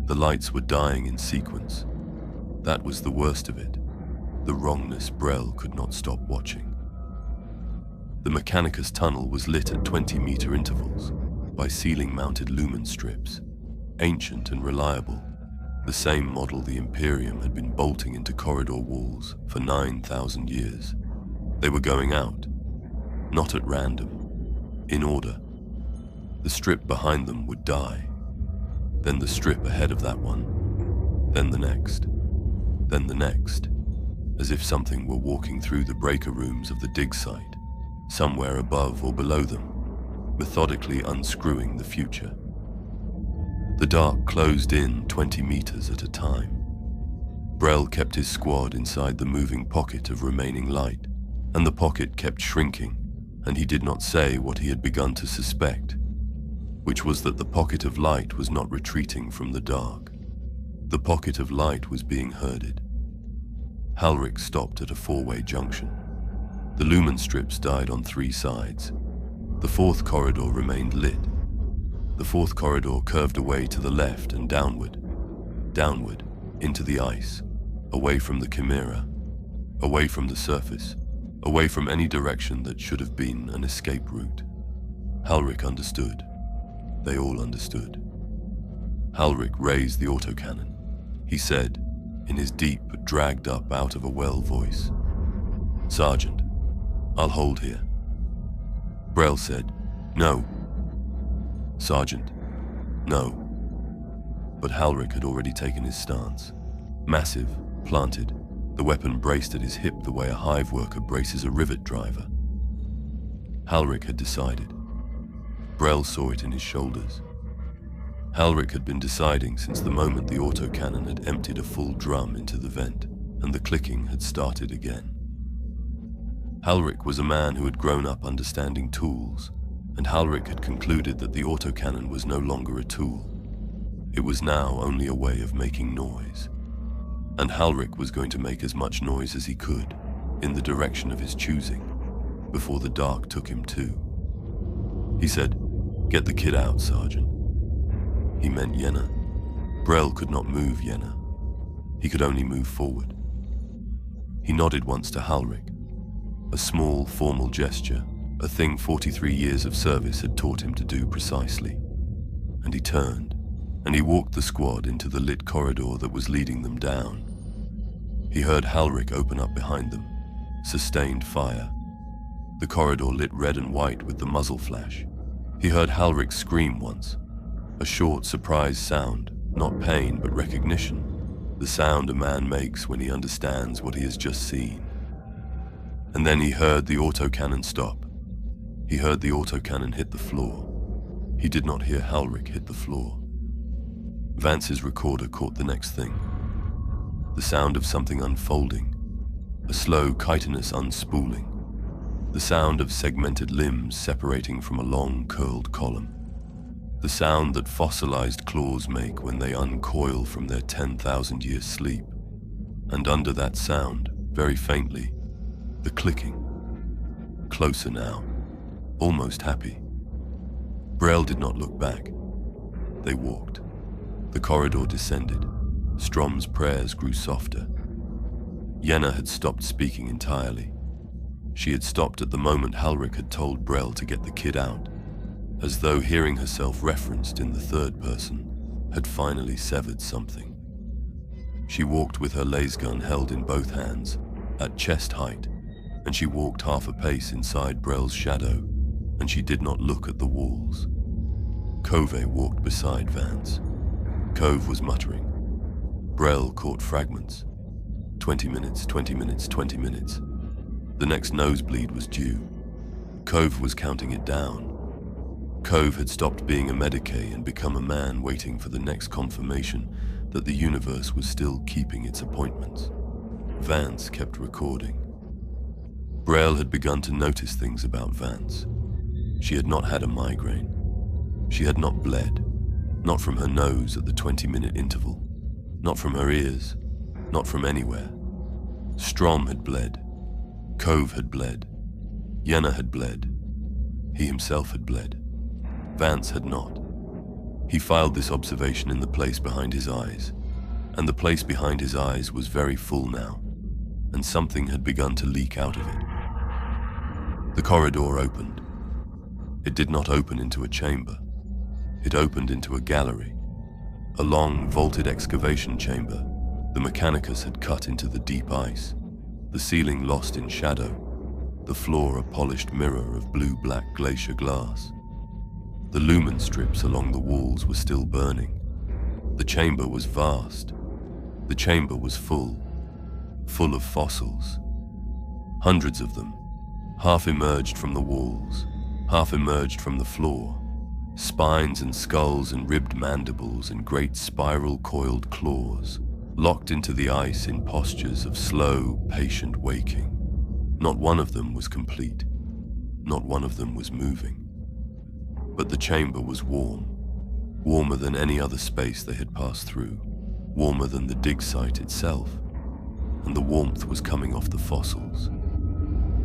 The lights were dying in sequence. That was the worst of it. The wrongness Brel could not stop watching. The Mechanicus tunnel was lit at 20-meter intervals by ceiling-mounted lumen strips, ancient and reliable, the same model the Imperium had been bolting into corridor walls for 9,000 years. They were going out, not at random, in order. The strip behind them would die, then the strip ahead of that one, then the next, then the next, as if something were walking through the breaker rooms of the dig site, somewhere above or below them, methodically unscrewing the future. The dark closed in 20 meters at a time. Brel kept his squad inside the moving pocket of remaining light, and the pocket kept shrinking, and he did not say what he had begun to suspect, which was that the pocket of light was not retreating from the dark. The pocket of light was being herded. Halric stopped at a four-way junction. The lumen strips died on 3 sides. The fourth corridor remained lit. The fourth corridor curved away to the left and downward, into the ice, away from the Chimera, away from the surface, away from any direction that should have been an escape route. Halric understood. They all understood. Halric raised the autocannon. He said, in his deep, dragged up out of a well voice, "Sergeant, I'll hold here." Brel said, "No." "Sergeant, no." But Halric had already taken his stance. Massive, planted, the weapon braced at his hip the way a hive worker braces a rivet driver. Halric had decided. Brel saw it in his shoulders. Halric had been deciding since the moment the autocannon had emptied a full drum into the vent, and the clicking had started again. Halric was a man who had grown up understanding tools, and Halric had concluded that the autocannon was no longer a tool. It was now only a way of making noise. And Halric was going to make as much noise as he could, in the direction of his choosing, before the dark took him too. He said, "Get the kid out, Sergeant." He meant Yenna. Brel could not move Yenna. He could only move forward. He nodded once to Halric. A small, formal gesture, a thing 43 years of service had taught him to do precisely. And he turned, and he walked the squad into the lit corridor that was leading them down. He heard Halric open up behind them, sustained fire. The corridor lit red and white with the muzzle flash. He heard Halric scream once, a short, surprised sound, not pain but recognition, the sound a man makes when he understands what he has just seen. And then he heard the autocannon stop. He heard the autocannon hit the floor. He did not hear Halric hit the floor. Vance's recorder caught the next thing. The sound of something unfolding, a slow, chitinous unspooling. The sound of segmented limbs separating from a long, curled column. The sound that fossilized claws make when they uncoil from their 10,000-year sleep. And under that sound, very faintly, the clicking. Closer now, almost happy. Brel did not look back. They walked. The corridor descended. Strom's prayers grew softer. Yenna had stopped speaking entirely. She had stopped at the moment Halric had told Brel to get the kid out, as though hearing herself referenced in the third person had finally severed something. She walked with her laser gun held in both hands, at chest height, and she walked half a pace inside Brel's shadow, and she did not look at the walls. Cove walked beside Vance. Cove was muttering. Brel caught fragments. 20 minutes, 20 minutes, 20 minutes. The next nosebleed was due. Cove was counting it down. Cove had stopped being a Medicae and become a man waiting for the next confirmation that the universe was still keeping its appointments. Vance kept recording. Brel had begun to notice things about Vance. She had not had a migraine. She had not bled. Not from her nose at the 20-minute interval. Not from her ears. Not from anywhere. Strom had bled. Cove had bled. Yenna had bled. He himself had bled. Vance had not. He filed this observation in the place behind his eyes, and the place behind his eyes was very full now, and something had begun to leak out of it. The corridor opened. It did not open into a chamber. It opened into a gallery, a long, vaulted excavation chamber. The Mechanicus had cut into the deep ice, the ceiling lost in shadow, the floor a polished mirror of blue-black glacier glass. The lumen strips along the walls were still burning. The chamber was vast. The chamber was full of fossils. Hundreds of them, half emerged from the walls, half emerged from the floor. Spines and skulls and ribbed mandibles and great spiral-coiled claws, locked into the ice in postures of slow, patient waking. Not one of them was complete. Not one of them was moving. But the chamber was warm, warmer than any other space they had passed through, warmer than the dig site itself, and the warmth was coming off the fossils.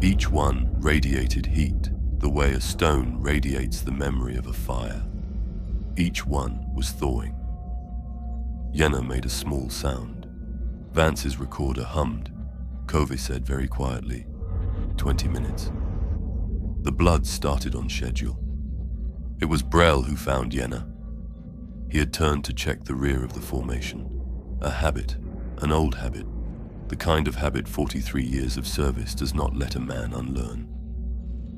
Each one radiated heat, the way a stone radiates the memory of a fire. Each one was thawing. Yenna made a small sound. Vance's recorder hummed. Cove said very quietly, 20 minutes. The blood started on schedule. It was Brel who found Yenna. He had turned to check the rear of the formation. A habit, an old habit, the kind of habit 43 years of service does not let a man unlearn.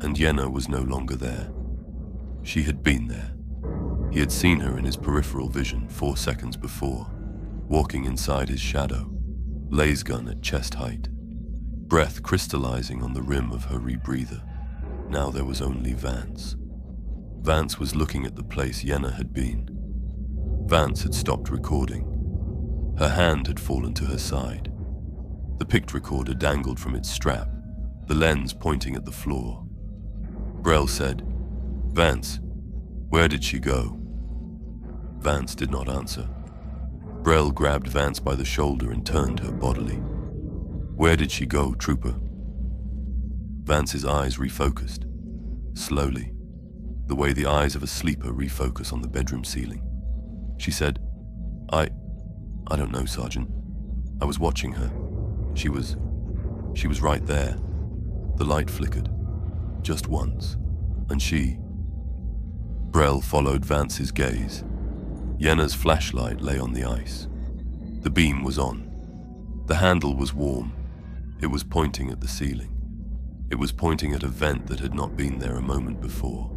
And Yenna was no longer there. She had been there. He had seen her in his peripheral vision 4 seconds before, walking inside his shadow, laser gun at chest height, breath crystallizing on the rim of her rebreather. Now there was only Vance. Vance was looking at the place Yenna had been. Vance had stopped recording. Her hand had fallen to her side. The pict recorder dangled from its strap, the lens pointing at the floor. Brel said, "Vance, where did she go?" Vance did not answer. Brel grabbed Vance by the shoulder and turned her bodily. "Where did she go, trooper?" Vance's eyes refocused, slowly, the way the eyes of a sleeper refocus on the bedroom ceiling. She said, I don't know, Sergeant. I was watching her. She was right there. The light flickered, just once, and she..." Brel followed Vance's gaze. Yenna's flashlight lay on the ice. The beam was on. The handle was warm. It was pointing at the ceiling. It was pointing at a vent that had not been there a moment before.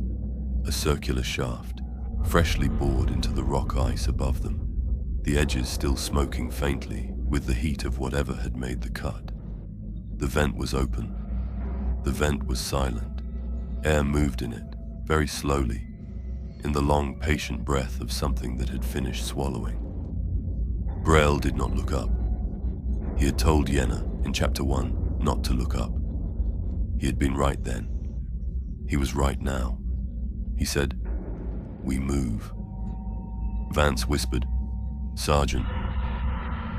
A circular shaft, freshly bored into the rock ice above them, the edges still smoking faintly with the heat of whatever had made the cut. The vent was open. The vent was silent. Air moved in it, very slowly, in the long, patient breath of something that had finished swallowing. Brel did not look up. He had told Yenna, in Chapter 1, not to look up. He had been right then. He was right now. He said, "We move." Vance whispered, "Sergeant,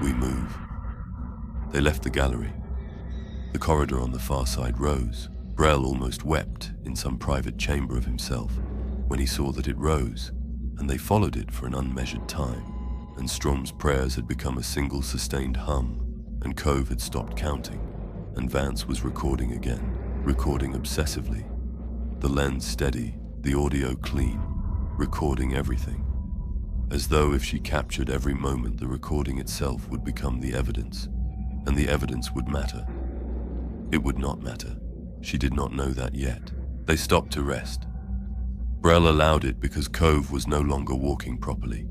we move." They left the gallery. The corridor on the far side rose. Brel almost wept in some private chamber of himself when he saw that it rose, and they followed it for an unmeasured time, and Strom's prayers had become a single sustained hum, and Cove had stopped counting, and Vance was recording again, recording obsessively, the lens steady, the audio clean, recording everything, as though if she captured every moment the recording itself would become the evidence, and the evidence would matter. It would not matter. She did not know that yet. They stopped to rest. Brel allowed it because Cove was no longer walking properly.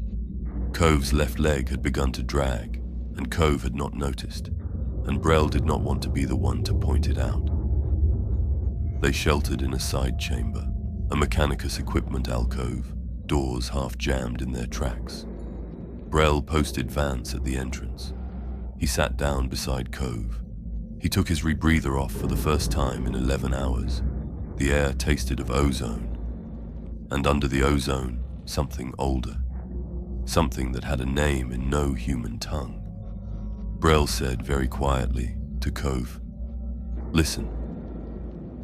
Cove's left leg had begun to drag, and Cove had not noticed, and Brel did not want to be the one to point it out. They sheltered in a side chamber, a Mechanicus equipment alcove, doors half jammed in their tracks. Brel posted Vance at the entrance. He sat down beside Cove. He took his rebreather off for the first time in 11 hours. The air tasted of ozone. And under the ozone, something older. Something that had a name in no human tongue. Brel said very quietly to Cove, "Listen."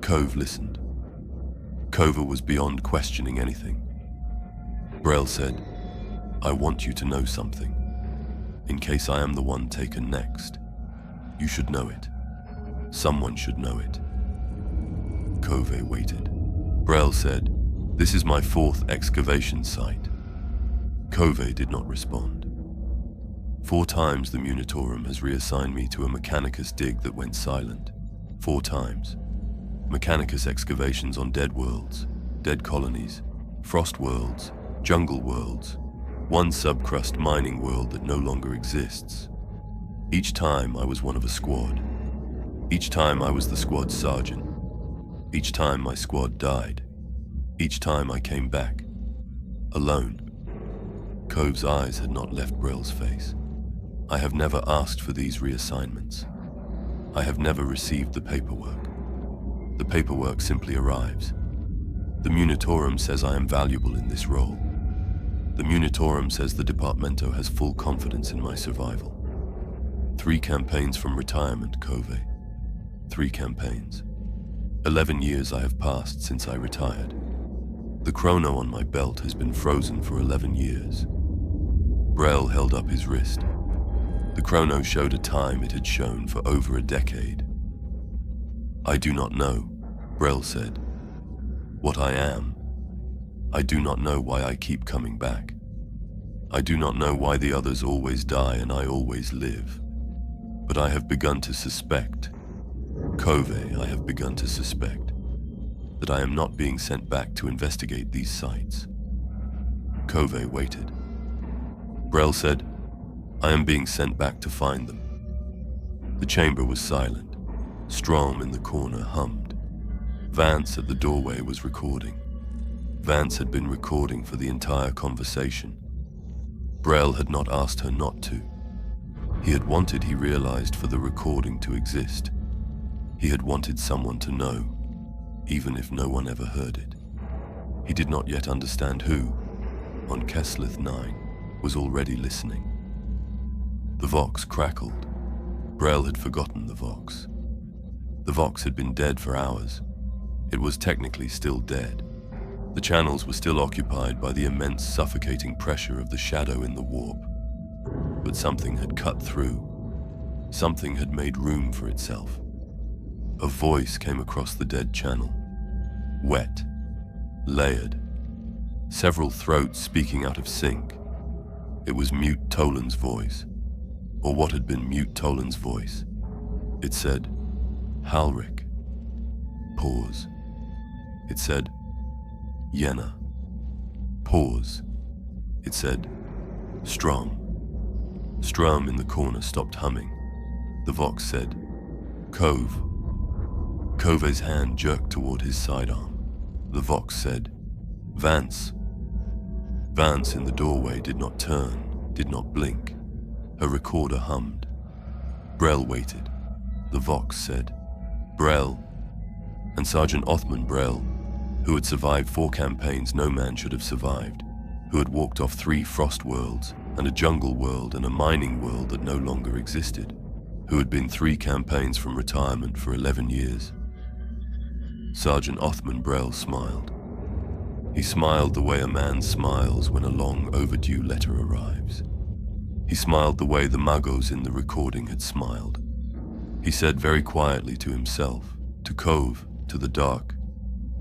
Cove listened. Cove was beyond questioning anything. Brel said, "I want you to know something. In case I am the one taken next, you should know it. Someone should know it." Cove waited. Brel said, "This is my 4th excavation site." Cove did not respond. 4 times the Munitorum has reassigned me to a Mechanicus dig that went silent. 4 times. Mechanicus excavations on dead worlds, dead colonies, frost worlds, jungle worlds, one subcrust mining world that no longer exists. Each time I was one of a squad. Each time I was the squad sergeant. Each time my squad died. Each time I came back. Alone. Cove's eyes had not left Brel's face. I have never asked for these reassignments. I have never received the paperwork. The paperwork simply arrives. The Munitorum says I am valuable in this role. The Munitorum says the Departmento has full confidence in my survival. 3 campaigns from retirement, Cove. 3 campaigns. 11 years I have passed since I retired. The chrono on my belt has been frozen for 11 years. Brel held up his wrist. The chrono showed a time it had shown for over a decade. "I do not know," Brel said, "what I am. I do not know why I keep coming back. I do not know why the others always die and I always live. But I have begun to suspect, Cove, I have begun to suspect, that I am not being sent back to investigate these sites." Cove waited. Brel said, "I am being sent back to find them." The chamber was silent. Strom in the corner hummed. Vance at the doorway was recording. Vance had been recording for the entire conversation. Brel had not asked her not to. He had wanted, he realized, for the recording to exist. He had wanted someone to know, even if no one ever heard it. He did not yet understand who, on Kessleth-IX, was already listening. The Vox crackled. Brel had forgotten the Vox. The Vox had been dead for hours. It was technically still dead. The channels were still occupied by the immense suffocating pressure of the shadow in the warp. But something had cut through. Something had made room for itself. A voice came across the dead channel. Wet. Layered. Several throats speaking out of sync. It was Mute Tolan's voice. Or what had been Mute Tolan's voice. It said, "Halric." Pause. It said, "Yenna." Pause. It said, "Strom." Strom in the corner stopped humming. The Vox said, "Cove." Cove's hand jerked toward his sidearm. The Vox said, "Vance." Vance in the doorway did not turn, did not blink. Her recorder hummed. Brel waited. The Vox said, "Brel." And Sergeant Othmun Brel, who had survived 4 campaigns no man should have survived, who had walked off 3 frost worlds and a jungle world and a mining world that no longer existed, who had been 3 campaigns from retirement for 11 years. Sergeant Othmun Brel smiled. He smiled the way a man smiles when a long overdue letter arrives. He smiled the way the Magos in the recording had smiled. He said very quietly to himself, to Cove, to the dark,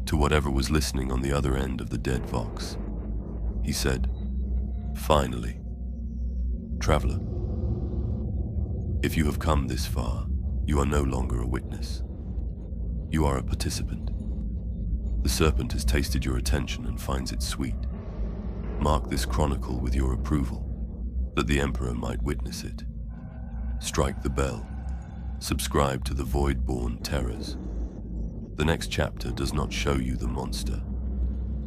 to whatever was listening on the other end of the dead Vox. He said, "Finally, traveler, if you have come this far, you are no longer a witness. You are a participant. The serpent has tasted your attention and finds it sweet. Mark this chronicle with your approval, that the Emperor might witness it. Strike the bell. Subscribe to the Voidborne Terrors. The next chapter does not show you the monster.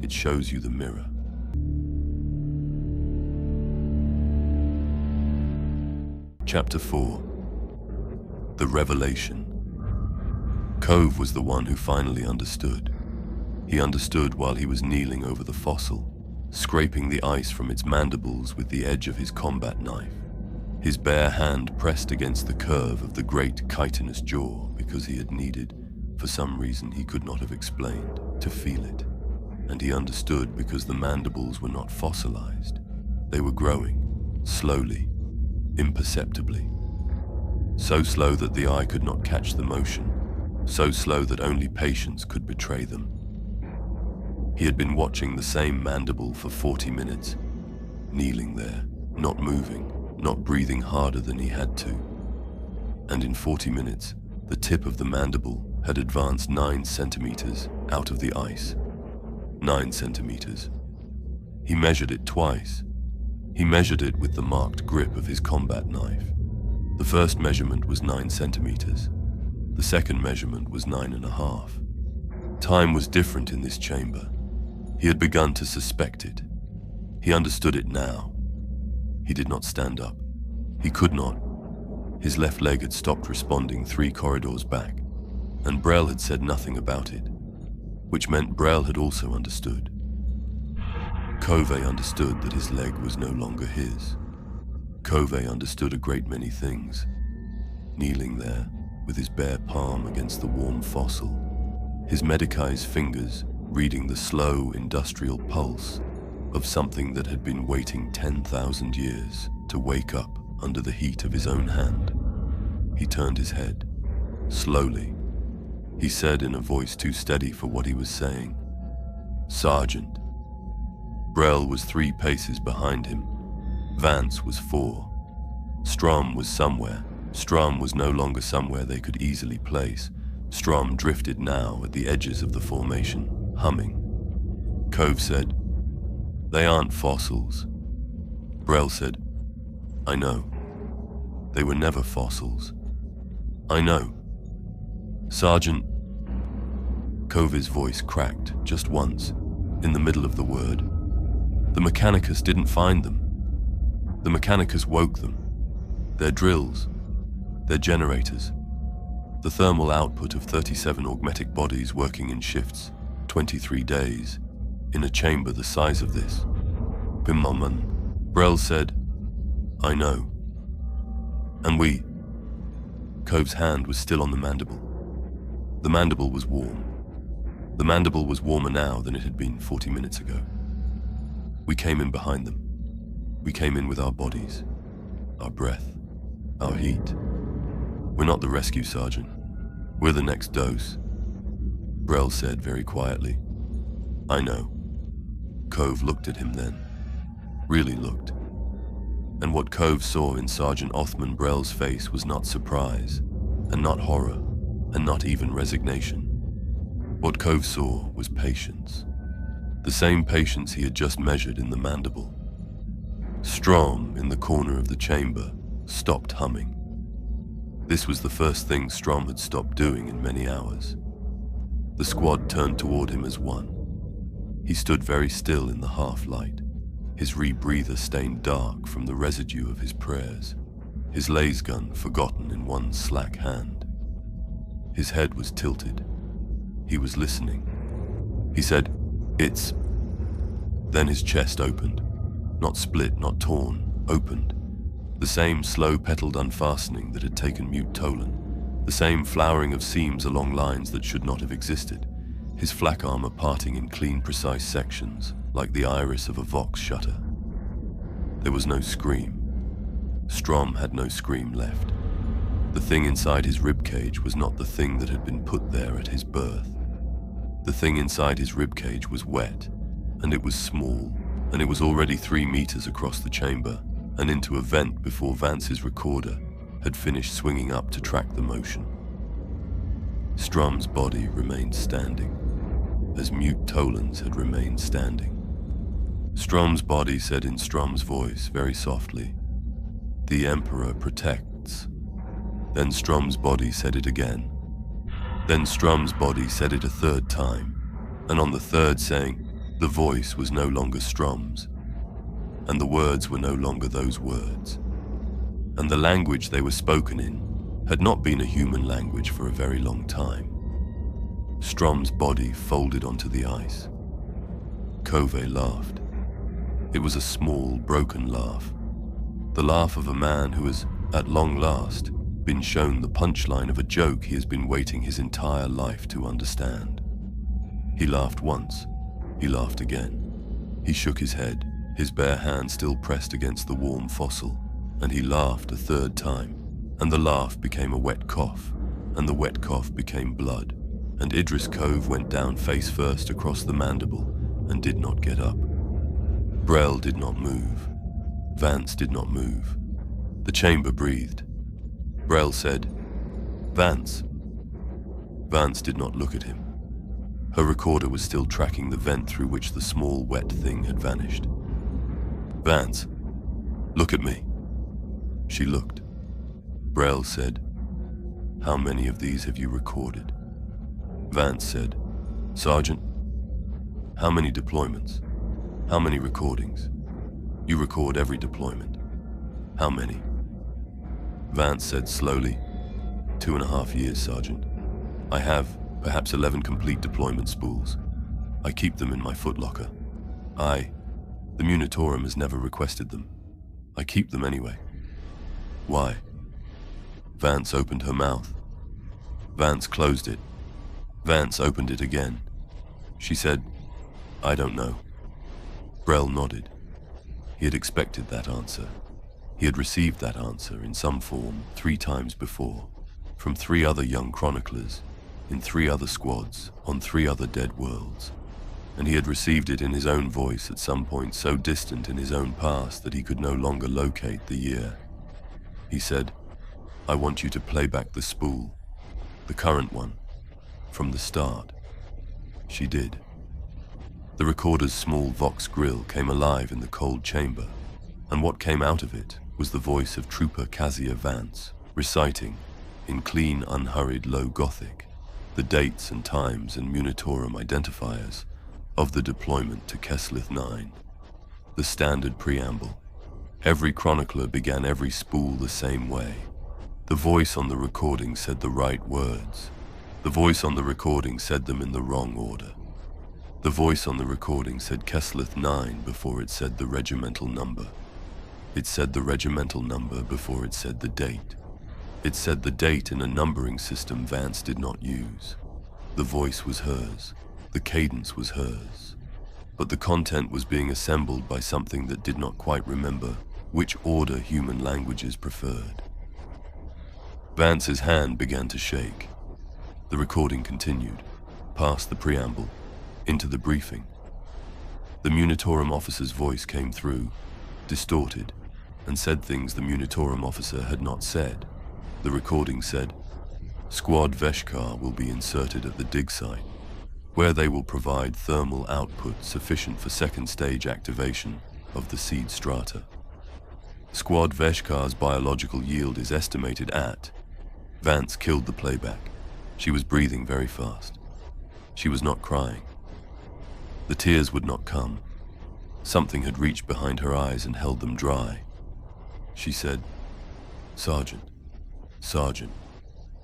It shows you the mirror. Chapter 4. The Revelation. Cove was the one who finally understood. He understood while he was kneeling over the fossil, scraping the ice from its mandibles with the edge of his combat knife. His bare hand pressed against the curve of the great chitinous jaw because he had needed, for some reason he could not have explained, to feel it. And he understood because the mandibles were not fossilized. They were growing, slowly, imperceptibly. So slow that the eye could not catch the motion, so slow that only patience could betray them. He had been watching the same mandible for 40 minutes, kneeling there, not moving, not breathing harder than he had to. And in 40 minutes, the tip of the mandible had advanced 9 centimeters out of the ice. 9 centimeters. He measured it twice. He measured it with the marked grip of his combat knife. The first measurement was 9 centimeters. The second measurement was 9.5. Time was different in this chamber. He had begun to suspect it. He understood it now. He did not stand up. He could not. His left leg had stopped responding 3 corridors back, and Brel had said nothing about it, which meant Brel had also understood. Cove understood that his leg was no longer his. Cove understood a great many things. Kneeling there, with his bare palm against the warm fossil, his medicized fingers reading the slow industrial pulse of something that had been waiting 10,000 years to wake up under the heat of his own hand. He turned his head, slowly. He said in a voice too steady for what he was saying, "Sergeant." Brel was 3 paces behind him. Vance was 4. Strom was somewhere. Strom was no longer somewhere they could easily place. Strom drifted now at the edges of the formation, humming. Cove said, "They aren't fossils." Brel said, "I know. They were never fossils. I know. Sergeant." Cove's voice cracked just once, in the middle of the word. The Mechanicus didn't find them. The Mechanicus woke them. Their drills, their generators, the thermal output of 37 augmetic bodies working in shifts, 23 days, in a chamber the size of this. Bimmelman. Brel said, "I know. And we." Cove's hand was still on the mandible. The mandible was warm. The mandible was warmer now than it had been 40 minutes ago. We came in behind them. We came in with our bodies, our breath, our heat. We're not the rescue sergeant. We're the next dose. Brel said very quietly, "I know." Cove looked at him then. Really looked. And what Cove saw in Sergeant Othmun Brel's face was not surprise, and not horror, and not even resignation. What Cove saw was patience. The same patience he had just measured in the mandible. Strom, in the corner of the chamber, stopped humming. This was the first thing Strom had stopped doing in many hours. The squad turned toward him as one. He stood very still in the half-light, his rebreather stained dark from the residue of his prayers, his laser gun forgotten in one slack hand. His head was tilted. He was listening. He said, "It's..." Then his chest opened. Not split, not torn, opened. The same slow-petaled unfastening that had taken mute Tolan. The same flowering of seams along lines that should not have existed. His flak armor parting in clean, precise sections, like the iris of a Vox shutter. There was no scream. Strom had no scream left. The thing inside his ribcage was not the thing that had been put there at his birth. The thing inside his ribcage was wet, and it was small, and it was already 3 meters across the chamber and into a vent before Vance's recorder had finished swinging up to track the motion. Strom's body remained standing. as mute Tolans had remained standing. Strom's body said in Strom's voice, very softly, "The Emperor protects." Then Strom's body said it again. Then Strom's body said it a third time, and on the third saying, the voice was no longer Strom's, and the words were no longer those words, and the language they were spoken in had not been a human language for a very long time. Strom's body folded onto the ice. Kove laughed. It was a small, broken laugh. The laugh of a man who has, at long last, been shown the punchline of a joke he has been waiting his entire life to understand. He laughed once. He laughed again. He shook his head, his bare hand still pressed against the warm fossil, and he laughed a third time, and the laugh became a wet cough, and the wet cough became blood, and Idris Kove went down face first across the mandible and did not get up. Brel did not move. Vance did not move. The chamber breathed. Brel said, "Vance." Vance did not look at him. Her recorder was still tracking the vent through which the small, wet thing had vanished. "Vance, look at me." She looked. Brel said, "How many of these have you recorded?" Vance said, "Sergeant, how many deployments? How many recordings? You record every deployment. How many?" Vance said slowly, 2.5 years, Sergeant. I have perhaps 11 complete deployment spools. I keep them in my footlocker. The Munitorum has never requested them. I keep them anyway. Why? Vance opened her mouth. Vance closed it. Vance opened it again. She said, "I don't know." Brel nodded. He had expected that answer. He had received that answer in some form 3 times before, from 3 other young chroniclers, in 3 other squads, on 3 other dead worlds. And he had received it in his own voice at some point so distant in his own past that he could no longer locate the year. He said, "I want you to play back the spool, the current one, from the start." She did. The recorder's small vox grill came alive in the cold chamber, and what came out of it was the voice of Trooper Kazia Vance, reciting, in clean, unhurried low Gothic, the dates and times and Munitorum identifiers of the deployment to Kessleth-IX. The standard preamble. Every chronicler began every spool the same way. The voice on the recording said the right words. The voice on the recording said them in the wrong order. The voice on the recording said Kessleth-IX before it said the regimental number. It said the regimental number before it said the date. It said the date in a numbering system Vance did not use. The voice was hers. The cadence was hers. But the content was being assembled by something that did not quite remember which order human languages preferred. Vance's hand began to shake. The recording continued, past the preamble, into the briefing. The Munitorum officer's voice came through, distorted, and said things the Munitorum officer had not said. The recording said, "Squad Veshkar will be inserted at the dig site, where they will provide thermal output sufficient for second stage activation of the seed strata. Squad Veshkar's biological yield is estimated at..." Vance killed the playback. She was breathing very fast. She was not crying. The tears would not come. Something had reached behind her eyes and held them dry. She said, "Sergeant, Sergeant,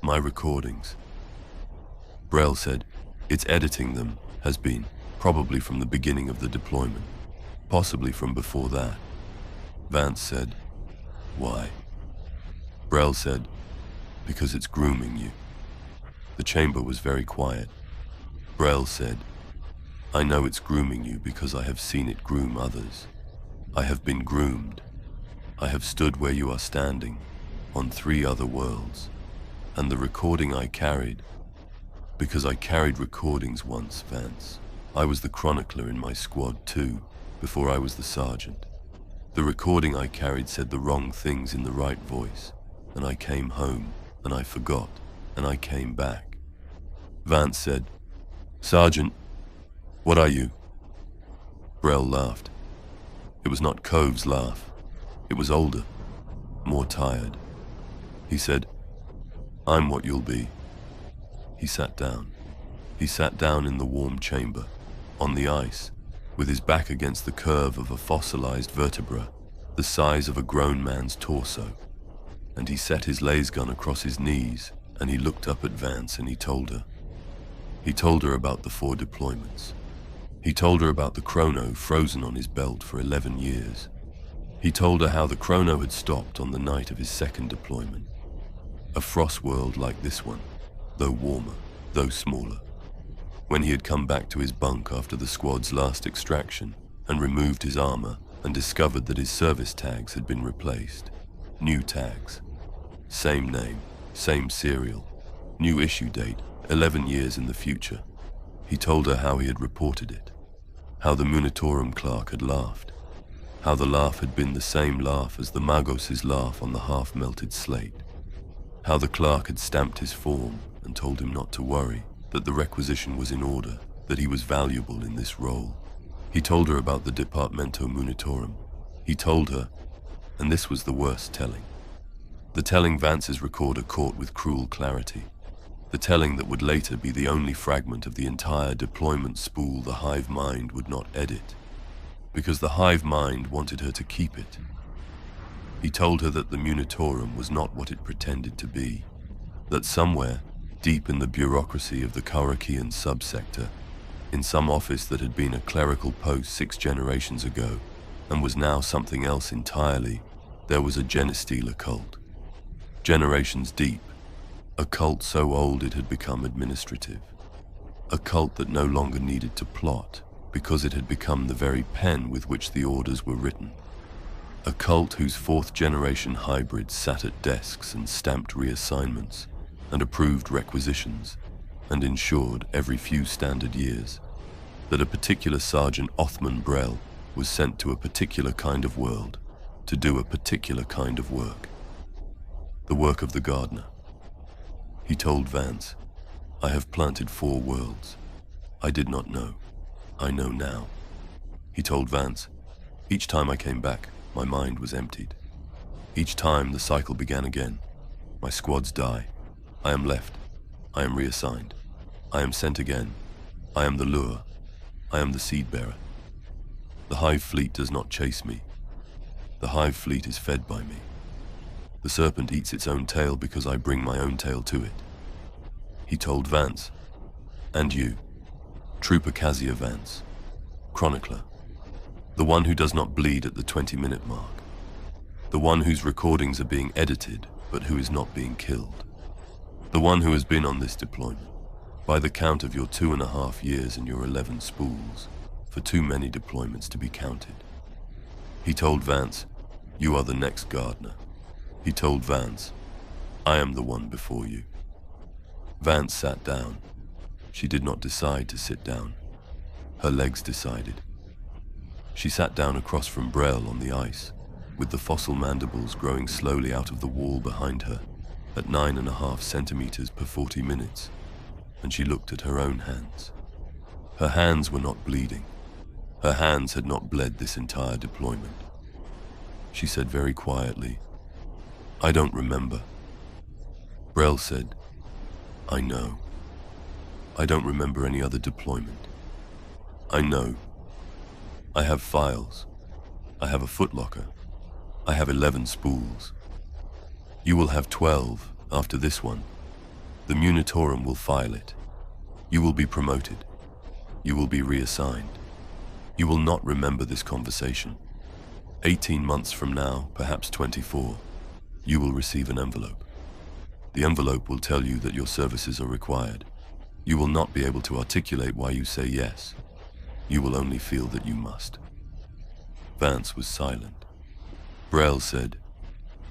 my recordings." Brel said, "It's editing them, has been, probably from the beginning of the deployment, possibly from before that." Vance said, "Why?" Brel said, "Because it's grooming you." The chamber was very quiet. Brel said, "I know it's grooming you because I have seen it groom others. I have been groomed. I have stood where you are standing, on 3 other worlds, and the recording I carried, because I carried recordings once, Vance. I was the chronicler in my squad too, before I was the sergeant. The recording I carried said the wrong things in the right voice, and I came home, and I forgot, and I came back." Vance said, "Sergeant, What are you? Brel laughed. It was not Cove's laugh. It was older, more tired. He said, I'm what you'll be. He sat down. He sat down in the warm chamber, on the ice, with his back against the curve of a fossilized vertebra, the size of a grown man's torso. And he set his lasgun across his knees, and he looked up at Vance and he told her. He told her about the 4 deployments. He told her about the chrono frozen on his belt for 11 years. He told her how the chrono had stopped on the night of his 2nd deployment. A frost world like this one, though warmer, though smaller. When he had come back to his bunk after the squad's last extraction and removed his armor and discovered that his service tags had been replaced. New tags. Same name, same serial, new issue date, 11 years in the future. He told her how he had reported it, how the Munitorum clerk had laughed, how the laugh had been the same laugh as the Magos' laugh on the half-melted slate, how the clerk had stamped his form and told him not to worry, that the requisition was in order, that he was valuable in this role. He told her about the Departmento Munitorum. He told her, and this was the worst telling. The telling Vance's recorder caught with cruel clarity. The telling that would later be the only fragment of the entire deployment spool the Hive Mind would not edit, because the Hive Mind wanted her to keep it. He told her that the Munitorum was not what it pretended to be, that somewhere, deep in the bureaucracy of the Karakian subsector, in some office that had been a clerical post 6 generations ago, and was now something else entirely, there was a Genestealer cult. Generations deep, a cult so old it had become administrative. A cult that no longer needed to plot, because it had become the very pen with which the orders were written. A cult whose 4th generation hybrids sat at desks and stamped reassignments, and approved requisitions, and ensured every few standard years that a particular Sergeant Othmun Brel was sent to a particular kind of world to do a particular kind of work. The work of the gardener. He told Vance, I have planted 4 worlds. I did not know. I know now. He told Vance, each time I came back, my mind was emptied. Each time the cycle began again. My squads die. I am left. I am reassigned. I am sent again. I am the lure. I am the seed bearer. The Hive Fleet does not chase me. The Hive Fleet is fed by me. The serpent eats its own tail because I bring my own tail to it. He told Vance, and you, Trooper Kazia Vance, chronicler, the one who does not bleed at the 20-minute mark, the one whose recordings are being edited but who is not being killed, the one who has been on this deployment, by the count of your 2.5 years and your 11 spools, for too many deployments to be counted. He told Vance, you are the next gardener. He told Vance, I am the one before you. Vance sat down. She did not decide to sit down. Her legs decided. She sat down across from Brel on the ice, with the fossil mandibles growing slowly out of the wall behind her, at 9.5 centimeters per 40 minutes, and she looked at her own hands. Her hands were not bleeding. Her hands had not bled this entire deployment. She said very quietly, I don't remember. Brel said, I know. I don't remember any other deployment. I know. I have files. I have a footlocker. I have 11 spools. You will have 12 after this one. The Munitorum will file it. You will be promoted. You will be reassigned. You will not remember this conversation. 18 months from now, perhaps 24, you will receive an envelope. The envelope will tell you that your services are required. You will not be able to articulate why you say yes. You will only feel that you must. Vance was silent. Brel said,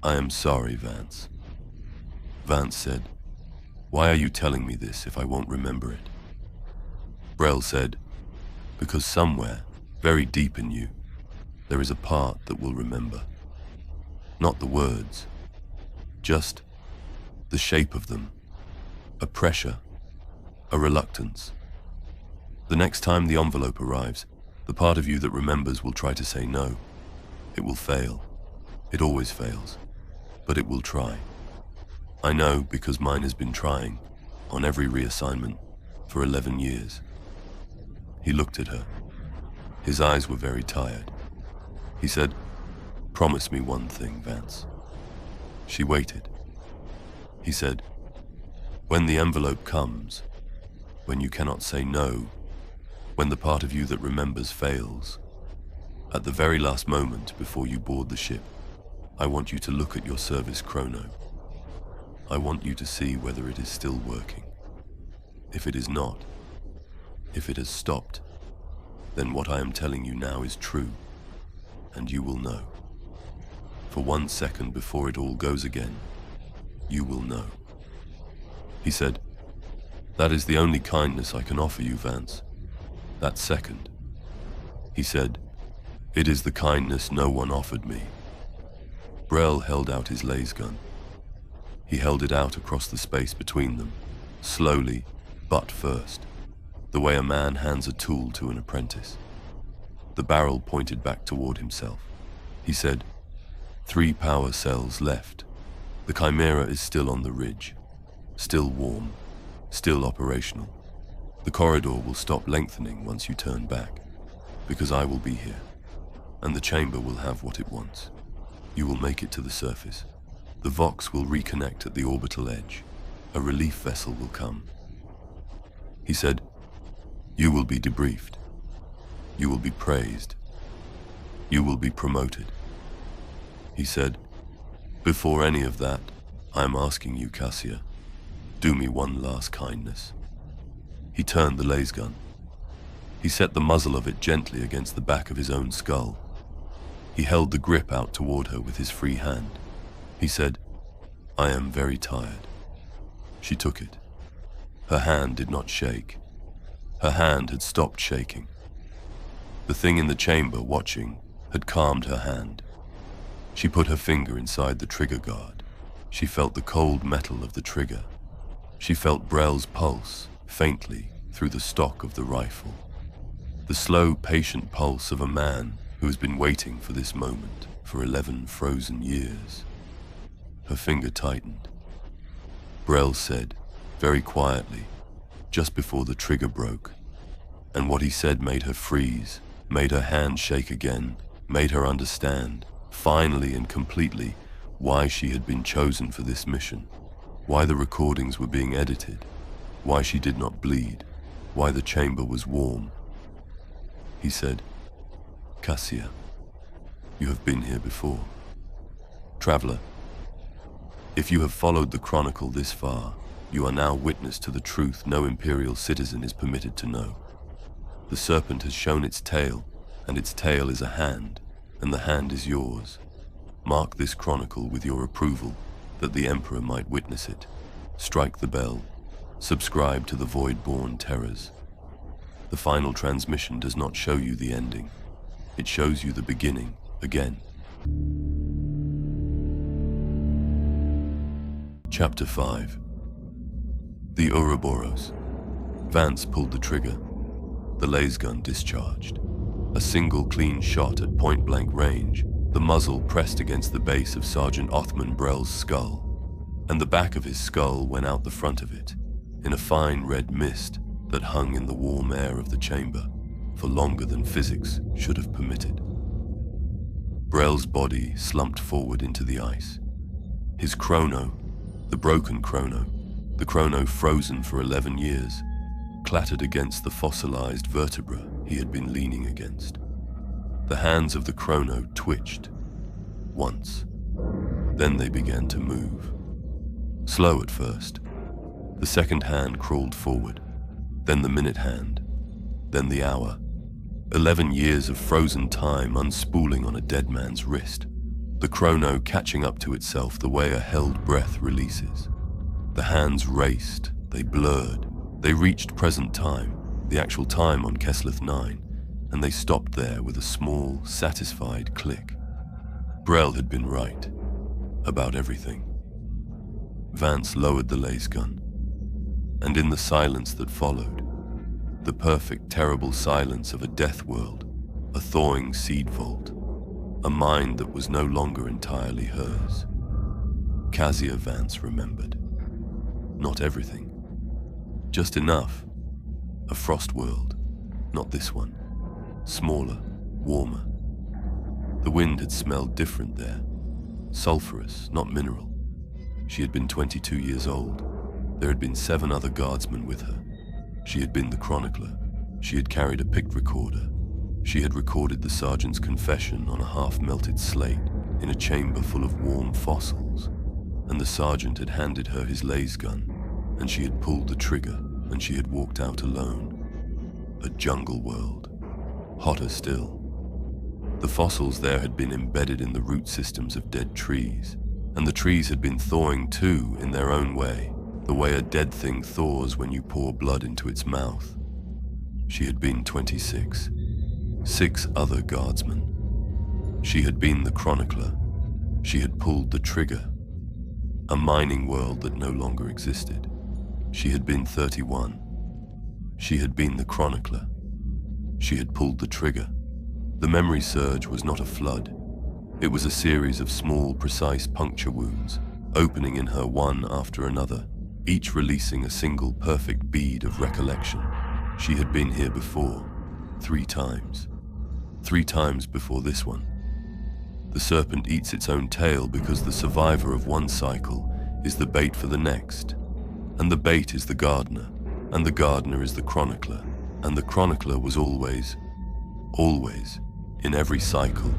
I am sorry, Vance. Vance said, why are you telling me this if I won't remember it? Brel said, because somewhere, very deep in you, there is a part that will remember. Not the words, just the shape of them, a pressure, a reluctance. The next time the envelope arrives, the part of you that remembers will try to say no. It will fail. It always fails. But it will try. I know because mine has been trying, on every reassignment, for 11 years. He looked at her. His eyes were very tired. He said, "Promise me one thing, Vance." She waited. He said, "When the envelope comes, when you cannot say no, when the part of you that remembers fails, at the very last moment before you board the ship, I want you to look at your service chrono. I want you to see whether it is still working. If it is not, if it has stopped, then what I am telling you now is true, and you will know. For 1 second before it all goes again, you will know." He said, "That is the only kindness I can offer you, Vance. That second." He said, "It is the kindness no one offered me." Brel held out his laser gun. He held it out across the space between them, slowly, but first, the way a man hands a tool to an apprentice. The barrel pointed back toward himself. He said, 3 power cells left. The Chimera is still on the ridge, still warm, still operational. The corridor will stop lengthening once you turn back, because I will be here, and the chamber will have what it wants. You will make it to the surface. The Vox will reconnect at the orbital edge. A relief vessel will come. He said, "You will be debriefed. You will be praised. You will be promoted." He said, "Before any of that, I am asking you, Cassia, do me one last kindness." He turned the laser gun. He set the muzzle of it gently against the back of his own skull. He held the grip out toward her with his free hand. He said, "I am very tired." She took it. Her hand did not shake. Her hand had stopped shaking. The thing in the chamber, watching, had calmed her hand. She put her finger inside the trigger guard. She felt the cold metal of the trigger. She felt Brel's pulse, faintly, through the stock of the rifle. The slow, patient pulse of a man who has been waiting for this moment for 11 frozen years. Her finger tightened. Brel said, very quietly, just before the trigger broke, and what he said made her freeze, made her hand shake again, made her understand, finally and completely, why she had been chosen for this mission, why the recordings were being edited, why she did not bleed, why the chamber was warm. He said, "Cassia, you have been here before. Traveler, if you have followed the chronicle this far, you are now witness to the truth no Imperial citizen is permitted to know. The serpent has shown its tail, and its tail is a hand, and the hand is yours. Mark this chronicle with your approval, that the Emperor might witness it. Strike the bell. Subscribe to the Voidborne Terrors. The final transmission does not show you the ending. It shows you the beginning, again." Chapter 5. The Ouroboros. Vance pulled the trigger. The laser gun discharged. A single clean shot at point-blank range, the muzzle pressed against the base of Sergeant Othmun Brel's skull, and the back of his skull went out the front of it, in a fine red mist that hung in the warm air of the chamber for longer than physics should have permitted. Brel's body slumped forward into the ice. His chrono, the broken chrono, the chrono frozen for 11 years, clattered against the fossilized vertebra he had been leaning against. The hands of the chrono twitched. Once. Then they began to move. Slow at first. The second hand crawled forward, then the minute hand, then the hour. 11 years of frozen time unspooling on a dead man's wrist, the chrono catching up to itself the way a held breath releases. The hands raced, they blurred, they reached present time, the actual time on Kessleth-IX, and they stopped there with a small, satisfied click. Brel had been right, about everything. Vance lowered the laser gun, and in the silence that followed, The perfect, terrible silence of a death world, a thawing seed vault, a mind that was no longer entirely hers. Kezia Vance remembered. Not everything. Just enough. A frost world, not this one. Smaller, warmer. The wind had smelled different there. Sulphurous, not mineral. She had been 22 years old. There had been 7 other guardsmen with her. She had been the chronicler. She had carried a picked recorder. She had recorded the sergeant's confession on a half-melted slate in a chamber full of warm fossils. And the sergeant had handed her his laser gun, and she had pulled the trigger, and she had walked out alone. A jungle world. Hotter still. The fossils there had been embedded in the root systems of dead trees, and the trees had been thawing too in their own way, the way a dead thing thaws when you pour blood into its mouth. She had been 26. 6 other guardsmen. She had been the chronicler. She had pulled the trigger. A mining world that no longer existed. She had been 31. She had been the chronicler. She had pulled the trigger. The memory surge was not a flood. It was a series of small, precise puncture wounds, opening in her one after another, each releasing a single perfect bead of recollection. She had been here before, 3 times. 3 times before this one. The serpent eats its own tail because the survivor of one cycle is the bait for the next. And the bait is the gardener, and the gardener is the chronicler, and the chronicler was always, in every cycle,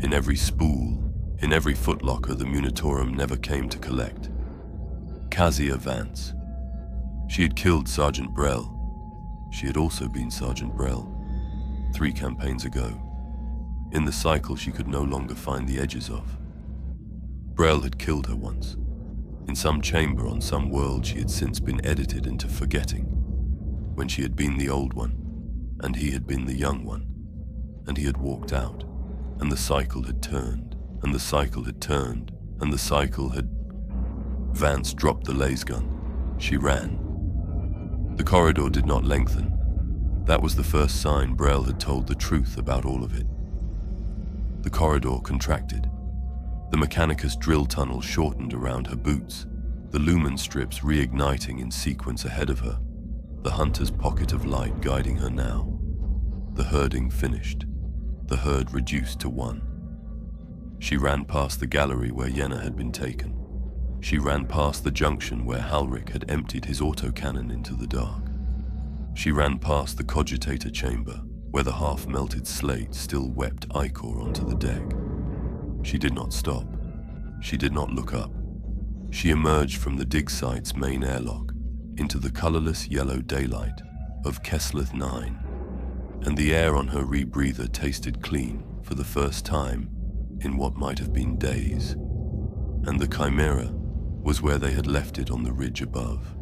in every spool, in every footlocker the Munitorum never came to collect. Kezia Vance. She had killed Sergeant Brel. She had also been Sergeant Brel, 3 campaigns ago. In the cycle she could no longer find the edges of. Brel had killed her once. In some chamber on some world she had since been edited into forgetting, when she had been the old one, and he had been the young one, and he had walked out, and the cycle had turned, and the cycle had turned, and the cycle had... Vance dropped the laser gun. She ran. The corridor did not lengthen. That was the first sign Brel had told the truth about all of it. The corridor contracted. The Mechanicus drill tunnel shortened around her boots, the lumen strips reigniting in sequence ahead of her, the hunter's pocket of light guiding her now. The herding finished, the herd reduced to 1. She ran past the gallery where Yenna had been taken. She ran past the junction where Halric had emptied his autocannon into the dark. She ran past the cogitator chamber, where the half-melted slate still wept ichor onto the deck. She did not stop. She did not look up. She emerged from the dig site's main airlock into the colorless yellow daylight of Kessleth-IX, and the air on her rebreather tasted clean for the first time in what might have been days. And the Chimera was where they had left it on the ridge above,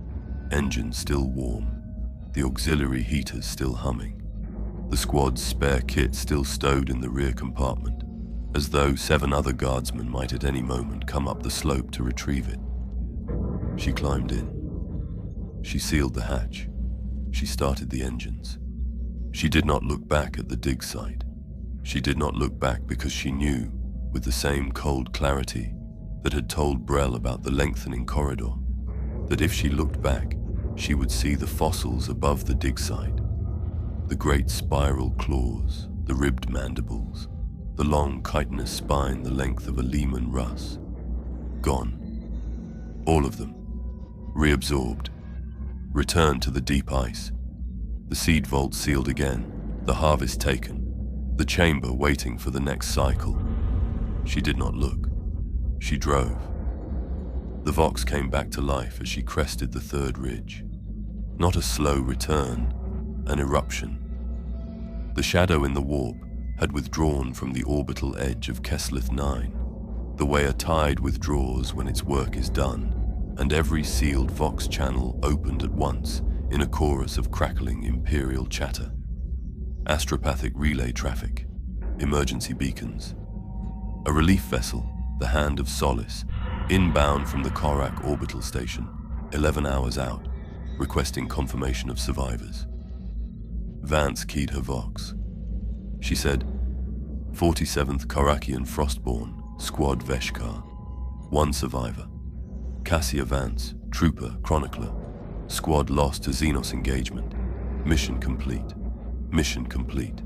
engines still warm, the auxiliary heaters still humming, the squad's spare kit still stowed in the rear compartment, as though 7 other guardsmen might at any moment come up the slope to retrieve it. She climbed in. She sealed the hatch. She started the engines. She did not look back at the dig site. She did not look back because she knew, with the same cold clarity that had told Brel about the lengthening corridor, that if she looked back, she would see the fossils above the dig site, the great spiral claws, the ribbed mandibles, the long chitinous spine the length of a Lehman Russ. Gone. All of them. Reabsorbed. Returned to the deep ice. The seed vault sealed again, the harvest taken, the chamber waiting for the next cycle. She did not look. She drove. The Vox came back to life as she crested the 3rd ridge. Not a slow return, an eruption. The shadow in the warp had withdrawn from the orbital edge of Kessleth-IX, the way a tide withdraws when its work is done, and every sealed Vox channel opened at once in a chorus of crackling Imperial chatter. Astropathic relay traffic, emergency beacons. A relief vessel, the Hand of Solace, inbound from the Korak orbital station, 11 hours out, requesting confirmation of survivors. Vance keyed her vox. She said, 47th Korakian Frostborn, Squad Veshkar. 1 survivor. Cassia Vance, Trooper, Chronicler. Squad lost to Xenos engagement. Mission complete. Mission complete.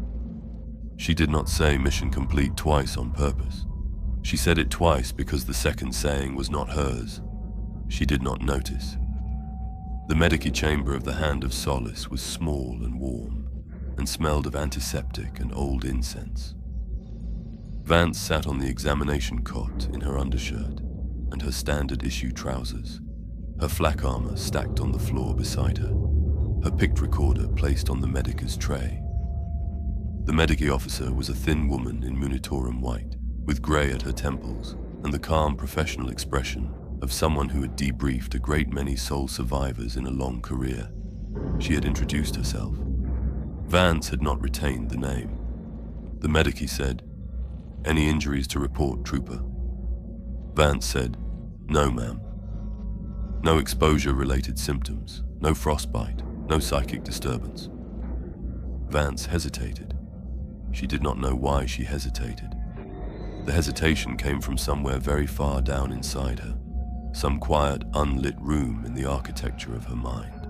She did not say mission complete twice on purpose. She said it twice because the second saying was not hers. She did not notice. The medici chamber of the Hand of Solace was small and warm, and smelled of antiseptic and old incense. Vance sat on the examination cot in her undershirt and her standard issue trousers, her flak armor stacked on the floor beside her, her picked recorder placed on the medica's tray. The medici officer was a thin woman in Munitorum white, with grey at her temples and the calm professional expression of someone who had debriefed a great many soul survivors in a long career. She had introduced herself. Vance had not retained the name. The medici said, "Any injuries to report, Trooper?" Vance said, "No, ma'am." No exposure-related symptoms, no frostbite, no psychic disturbance. Vance hesitated. She did not know why she hesitated. The hesitation came from somewhere very far down inside her, some quiet, unlit room in the architecture of her mind,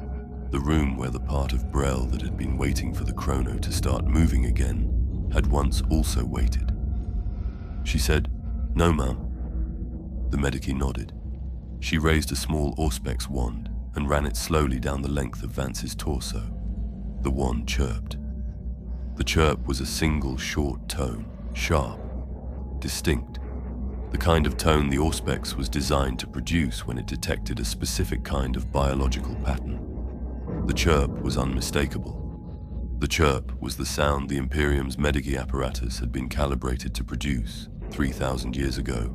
the room where the part of Brel that had been waiting for the chrono to start moving again had once also waited. She said, "No, ma'am." The medici nodded. She raised a small auspex wand and ran it slowly down the length of Vance's torso. The wand chirped. The chirp was a single short tone, sharp, distinct, the kind of tone the auspex was designed to produce when it detected a specific kind of biological pattern. The chirp was unmistakable. The chirp was the sound the Imperium's medici apparatus had been calibrated to produce 3,000 years ago,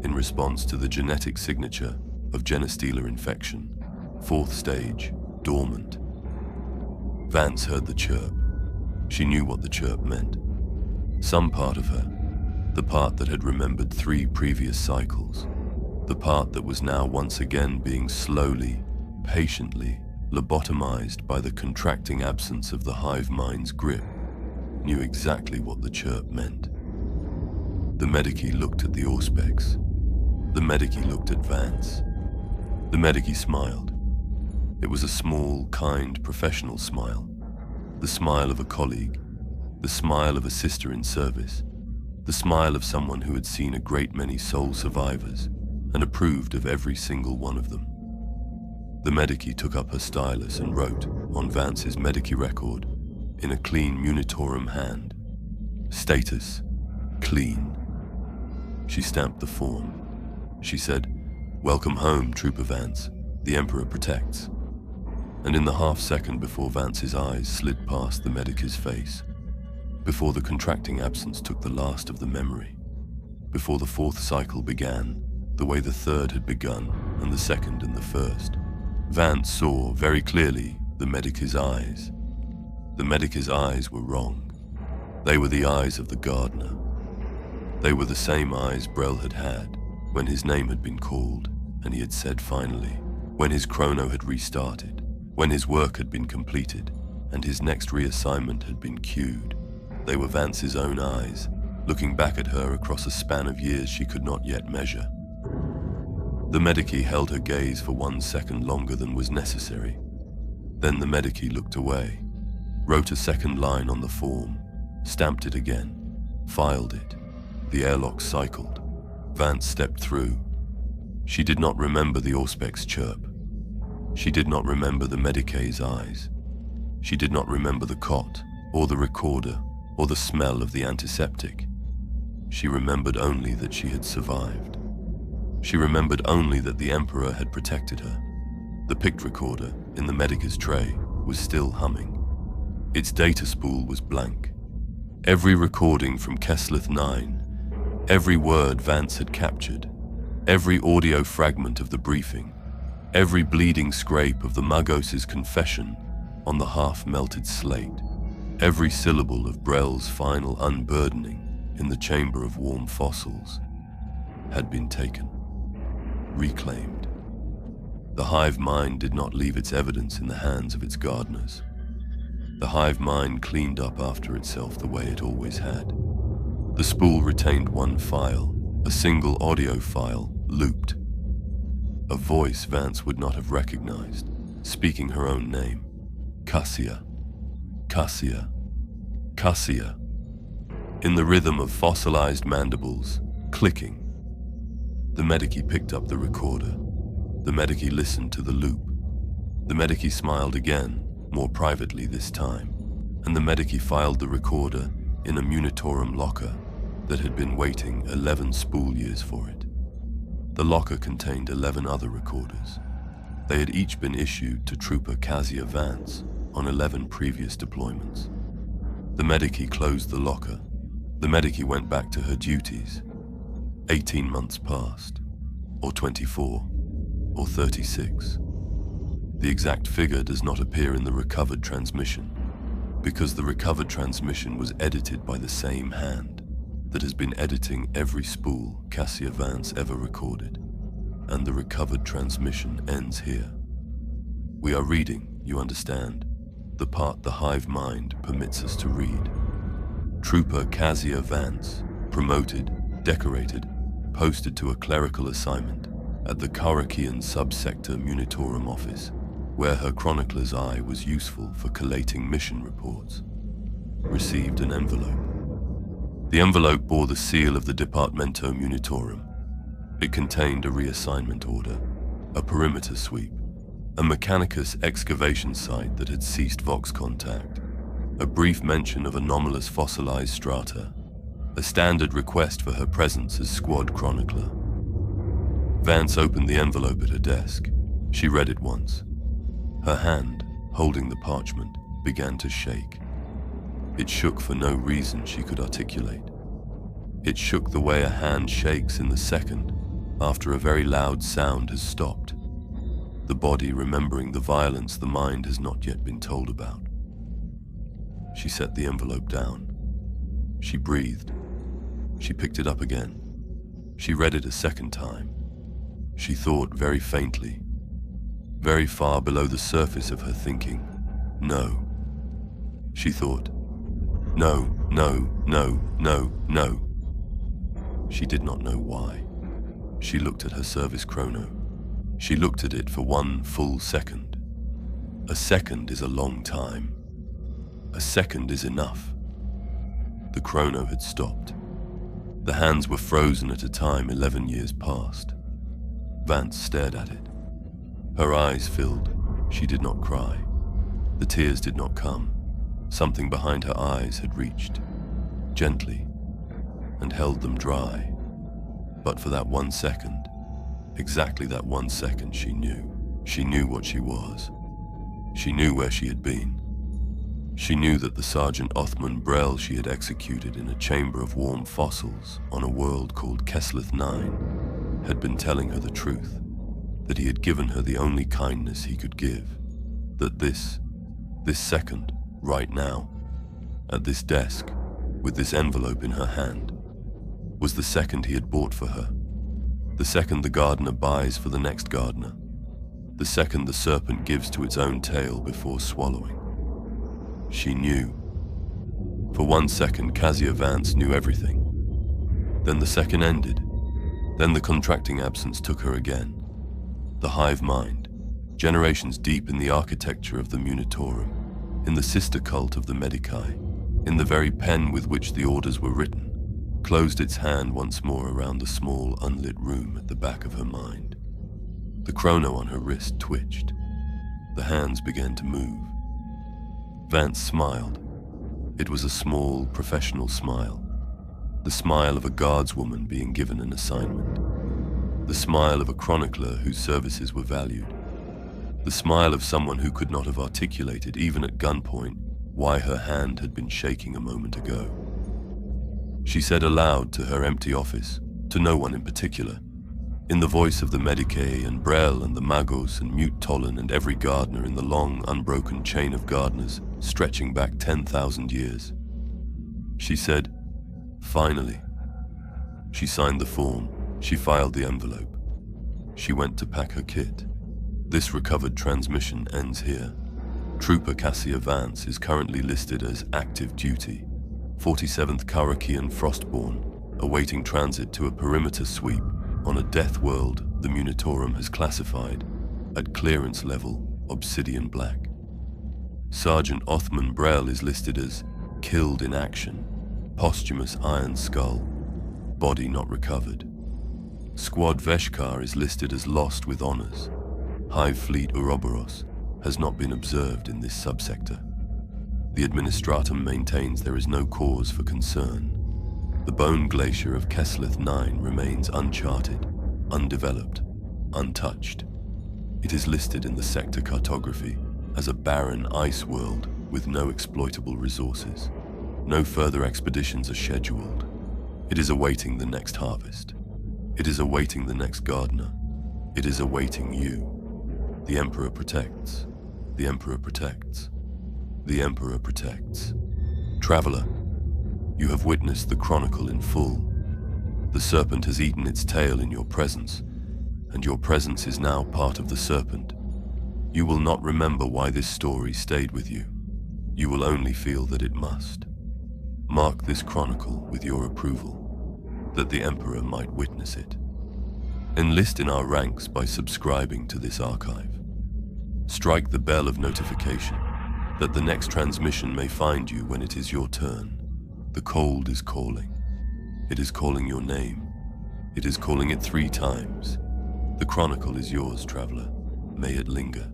in response to the genetic signature of Genestealer infection, 4th stage, dormant. Vance heard the chirp. She knew what the chirp meant. Some part of her, the part that had remembered 3 previous cycles, the part that was now once again being slowly, patiently, lobotomized by the contracting absence of the hive mind's grip, knew exactly what the chirp meant. The medici looked at the auspex. The medici looked at Vance. The medici smiled. It was a small, kind, professional smile. The smile of a colleague. The smile of a sister in service. The smile of someone who had seen a great many soul survivors and approved of every single one of them. The medici took up her stylus and wrote on Vance's medici record in a clean Munitorum hand, "Status, clean." She stamped the form. She said, "Welcome home, Trooper Vance. The Emperor protects." And in the half-second before Vance's eyes slid past the medici's face, before the contracting absence took the last of the memory, before the 4th cycle began, the way the 3rd had begun and the 2nd and the 1st, Vance saw very clearly the medici's eyes. The medici's eyes were wrong. They were the eyes of the gardener. They were the same eyes Brel had had when his name had been called and he had said finally, when his chrono had restarted, when his work had been completed and his next reassignment had been queued. They were Vance's own eyes, looking back at her across a span of years she could not yet measure. The medici held her gaze for 1 second longer than was necessary. Then the medici looked away, wrote a second line on the form, stamped it again, filed it. The airlock cycled. Vance stepped through. She did not remember the auspex chirp. She did not remember the medicae's eyes. She did not remember the cot, or the recorder, or the smell of the antiseptic. She remembered only that she had survived. She remembered only that the Emperor had protected her. The picked recorder in the medica's tray was still humming. Its data spool was blank. Every recording from Kessleth-IX, every word Vance had captured, every audio fragment of the briefing, every bleeding scrape of the Magos's confession on the half-melted slate, every syllable of Brel's final unburdening in the chamber of warm fossils had been taken, reclaimed. The hive mind did not leave its evidence in the hands of its gardeners. The hive mind cleaned up after itself the way it always had. The spool retained one file, a single audio file, looped. A voice Vance would not have recognized, speaking her own name. Cassia. Cassia. Cassia. In the rhythm of fossilized mandibles, clicking. The Medici picked up the recorder. The Medici listened to the loop. The Medici smiled again, more privately this time, and the Medici filed the recorder in a Munitorum locker that had been waiting 11 spool years for it. The locker contained 11 other recorders. They had each been issued to Trooper Cassia Vance on 11 previous deployments. The Medici closed the locker. The Medici went back to her duties. 18 months passed, or 24, or 36. The exact figure does not appear in the recovered transmission, because the recovered transmission was edited by the same hand that has been editing every spool Cassia Vance ever recorded, and the recovered transmission ends here. We are reading, you understand, the part the hive mind permits us to read. Trooper Cassia Vance, promoted, decorated, posted to a clerical assignment at the Karakian subsector Munitorum office, where her chronicler's eye was useful for collating mission reports. Received an envelope. The envelope bore the seal of the Departmento Munitorum. It contained a reassignment order, a perimeter sweep, a Mechanicus excavation site that had ceased Vox contact, a brief mention of anomalous fossilized strata, a standard request for her presence as squad chronicler. Vance opened the envelope at her desk. She read it once. Her hand, holding the parchment, began to shake. It shook for no reason she could articulate. It shook the way a hand shakes in the second after a very loud sound has stopped, the body remembering the violence the mind has not yet been told about. She set the envelope down. She breathed. She picked it up again. She read it a second time. She thought very faintly, very far below the surface of her thinking, no. She thought, no, no, no, no, no. She did not know why. She looked at her service chrono. She looked at it for 1 full second. A second is a long time. A second is enough. The chrono had stopped. The hands were frozen at a time 11 years past. Vance stared at it. Her eyes filled. She did not cry. The tears did not come. Something behind her eyes had reached, gently, and held them dry. But for that 1 second, exactly that 1 second, she knew. She knew what she was. She knew where she had been. She knew that the Sergeant Othmun Brel she had executed in a chamber of warm fossils on a world called Kessleth-IX had been telling her the truth, that he had given her the only kindness he could give, that this second, right now, at this desk, with this envelope in her hand, was the second he had bought for her, the second the gardener buys for the next gardener, the second the serpent gives to its own tail before swallowing. She knew. For 1 second, Cassia Vance knew everything. Then the second ended. Then the contracting absence took her again. The hive mind, generations deep in the architecture of the Munitorum, in the sister cult of the Medici, in the very pen with which the orders were written, closed its hand once more around the small, unlit room at the back of her mind. The chrono on her wrist twitched. The hands began to move. Vance smiled. It was a small, professional smile. The smile of a guardswoman being given an assignment. The smile of a chronicler whose services were valued. The smile of someone who could not have articulated, even at gunpoint, why her hand had been shaking a moment ago. She said aloud to her empty office, to no one in particular, in the voice of the Medici and Brel and the Magos and Mute Tolan and every gardener in the long, unbroken chain of gardeners stretching back 10,000 years. She said, finally. She signed the form. She filed the envelope. She went to pack her kit. This recovered transmission ends here. Trooper Cassia Vance is currently listed as active duty, 47th Karakian Frostborn, awaiting transit to a perimeter sweep on a death world the Munitorum has classified at clearance level Obsidian Black. Sergeant Othmun Brel is listed as killed in action, posthumous Iron Skull, body not recovered. Squad Veshkar is listed as lost with honors. Hive Fleet Ouroboros has not been observed in this subsector. The Administratum maintains there is no cause for concern. The Bone-Glacier of Kessleth-IX remains uncharted, undeveloped, untouched. It is listed in the sector cartography as a barren ice world with no exploitable resources. No further expeditions are scheduled. It is awaiting the next harvest. It is awaiting the next gardener. It is awaiting you. The Emperor protects. The Emperor protects. The Emperor protects. Traveler, you have witnessed the chronicle in full. The serpent has eaten its tail in your presence, and your presence is now part of the serpent. You will not remember why this story stayed with you. You will only feel that it must. Mark this chronicle with your approval, that the Emperor might witness it. Enlist in our ranks by subscribing to this archive. Strike the bell of notification, that the next transmission may find you when it is your turn. The cold is calling. It is calling your name. It is calling it 3 times. The chronicle is yours, traveler. May it linger.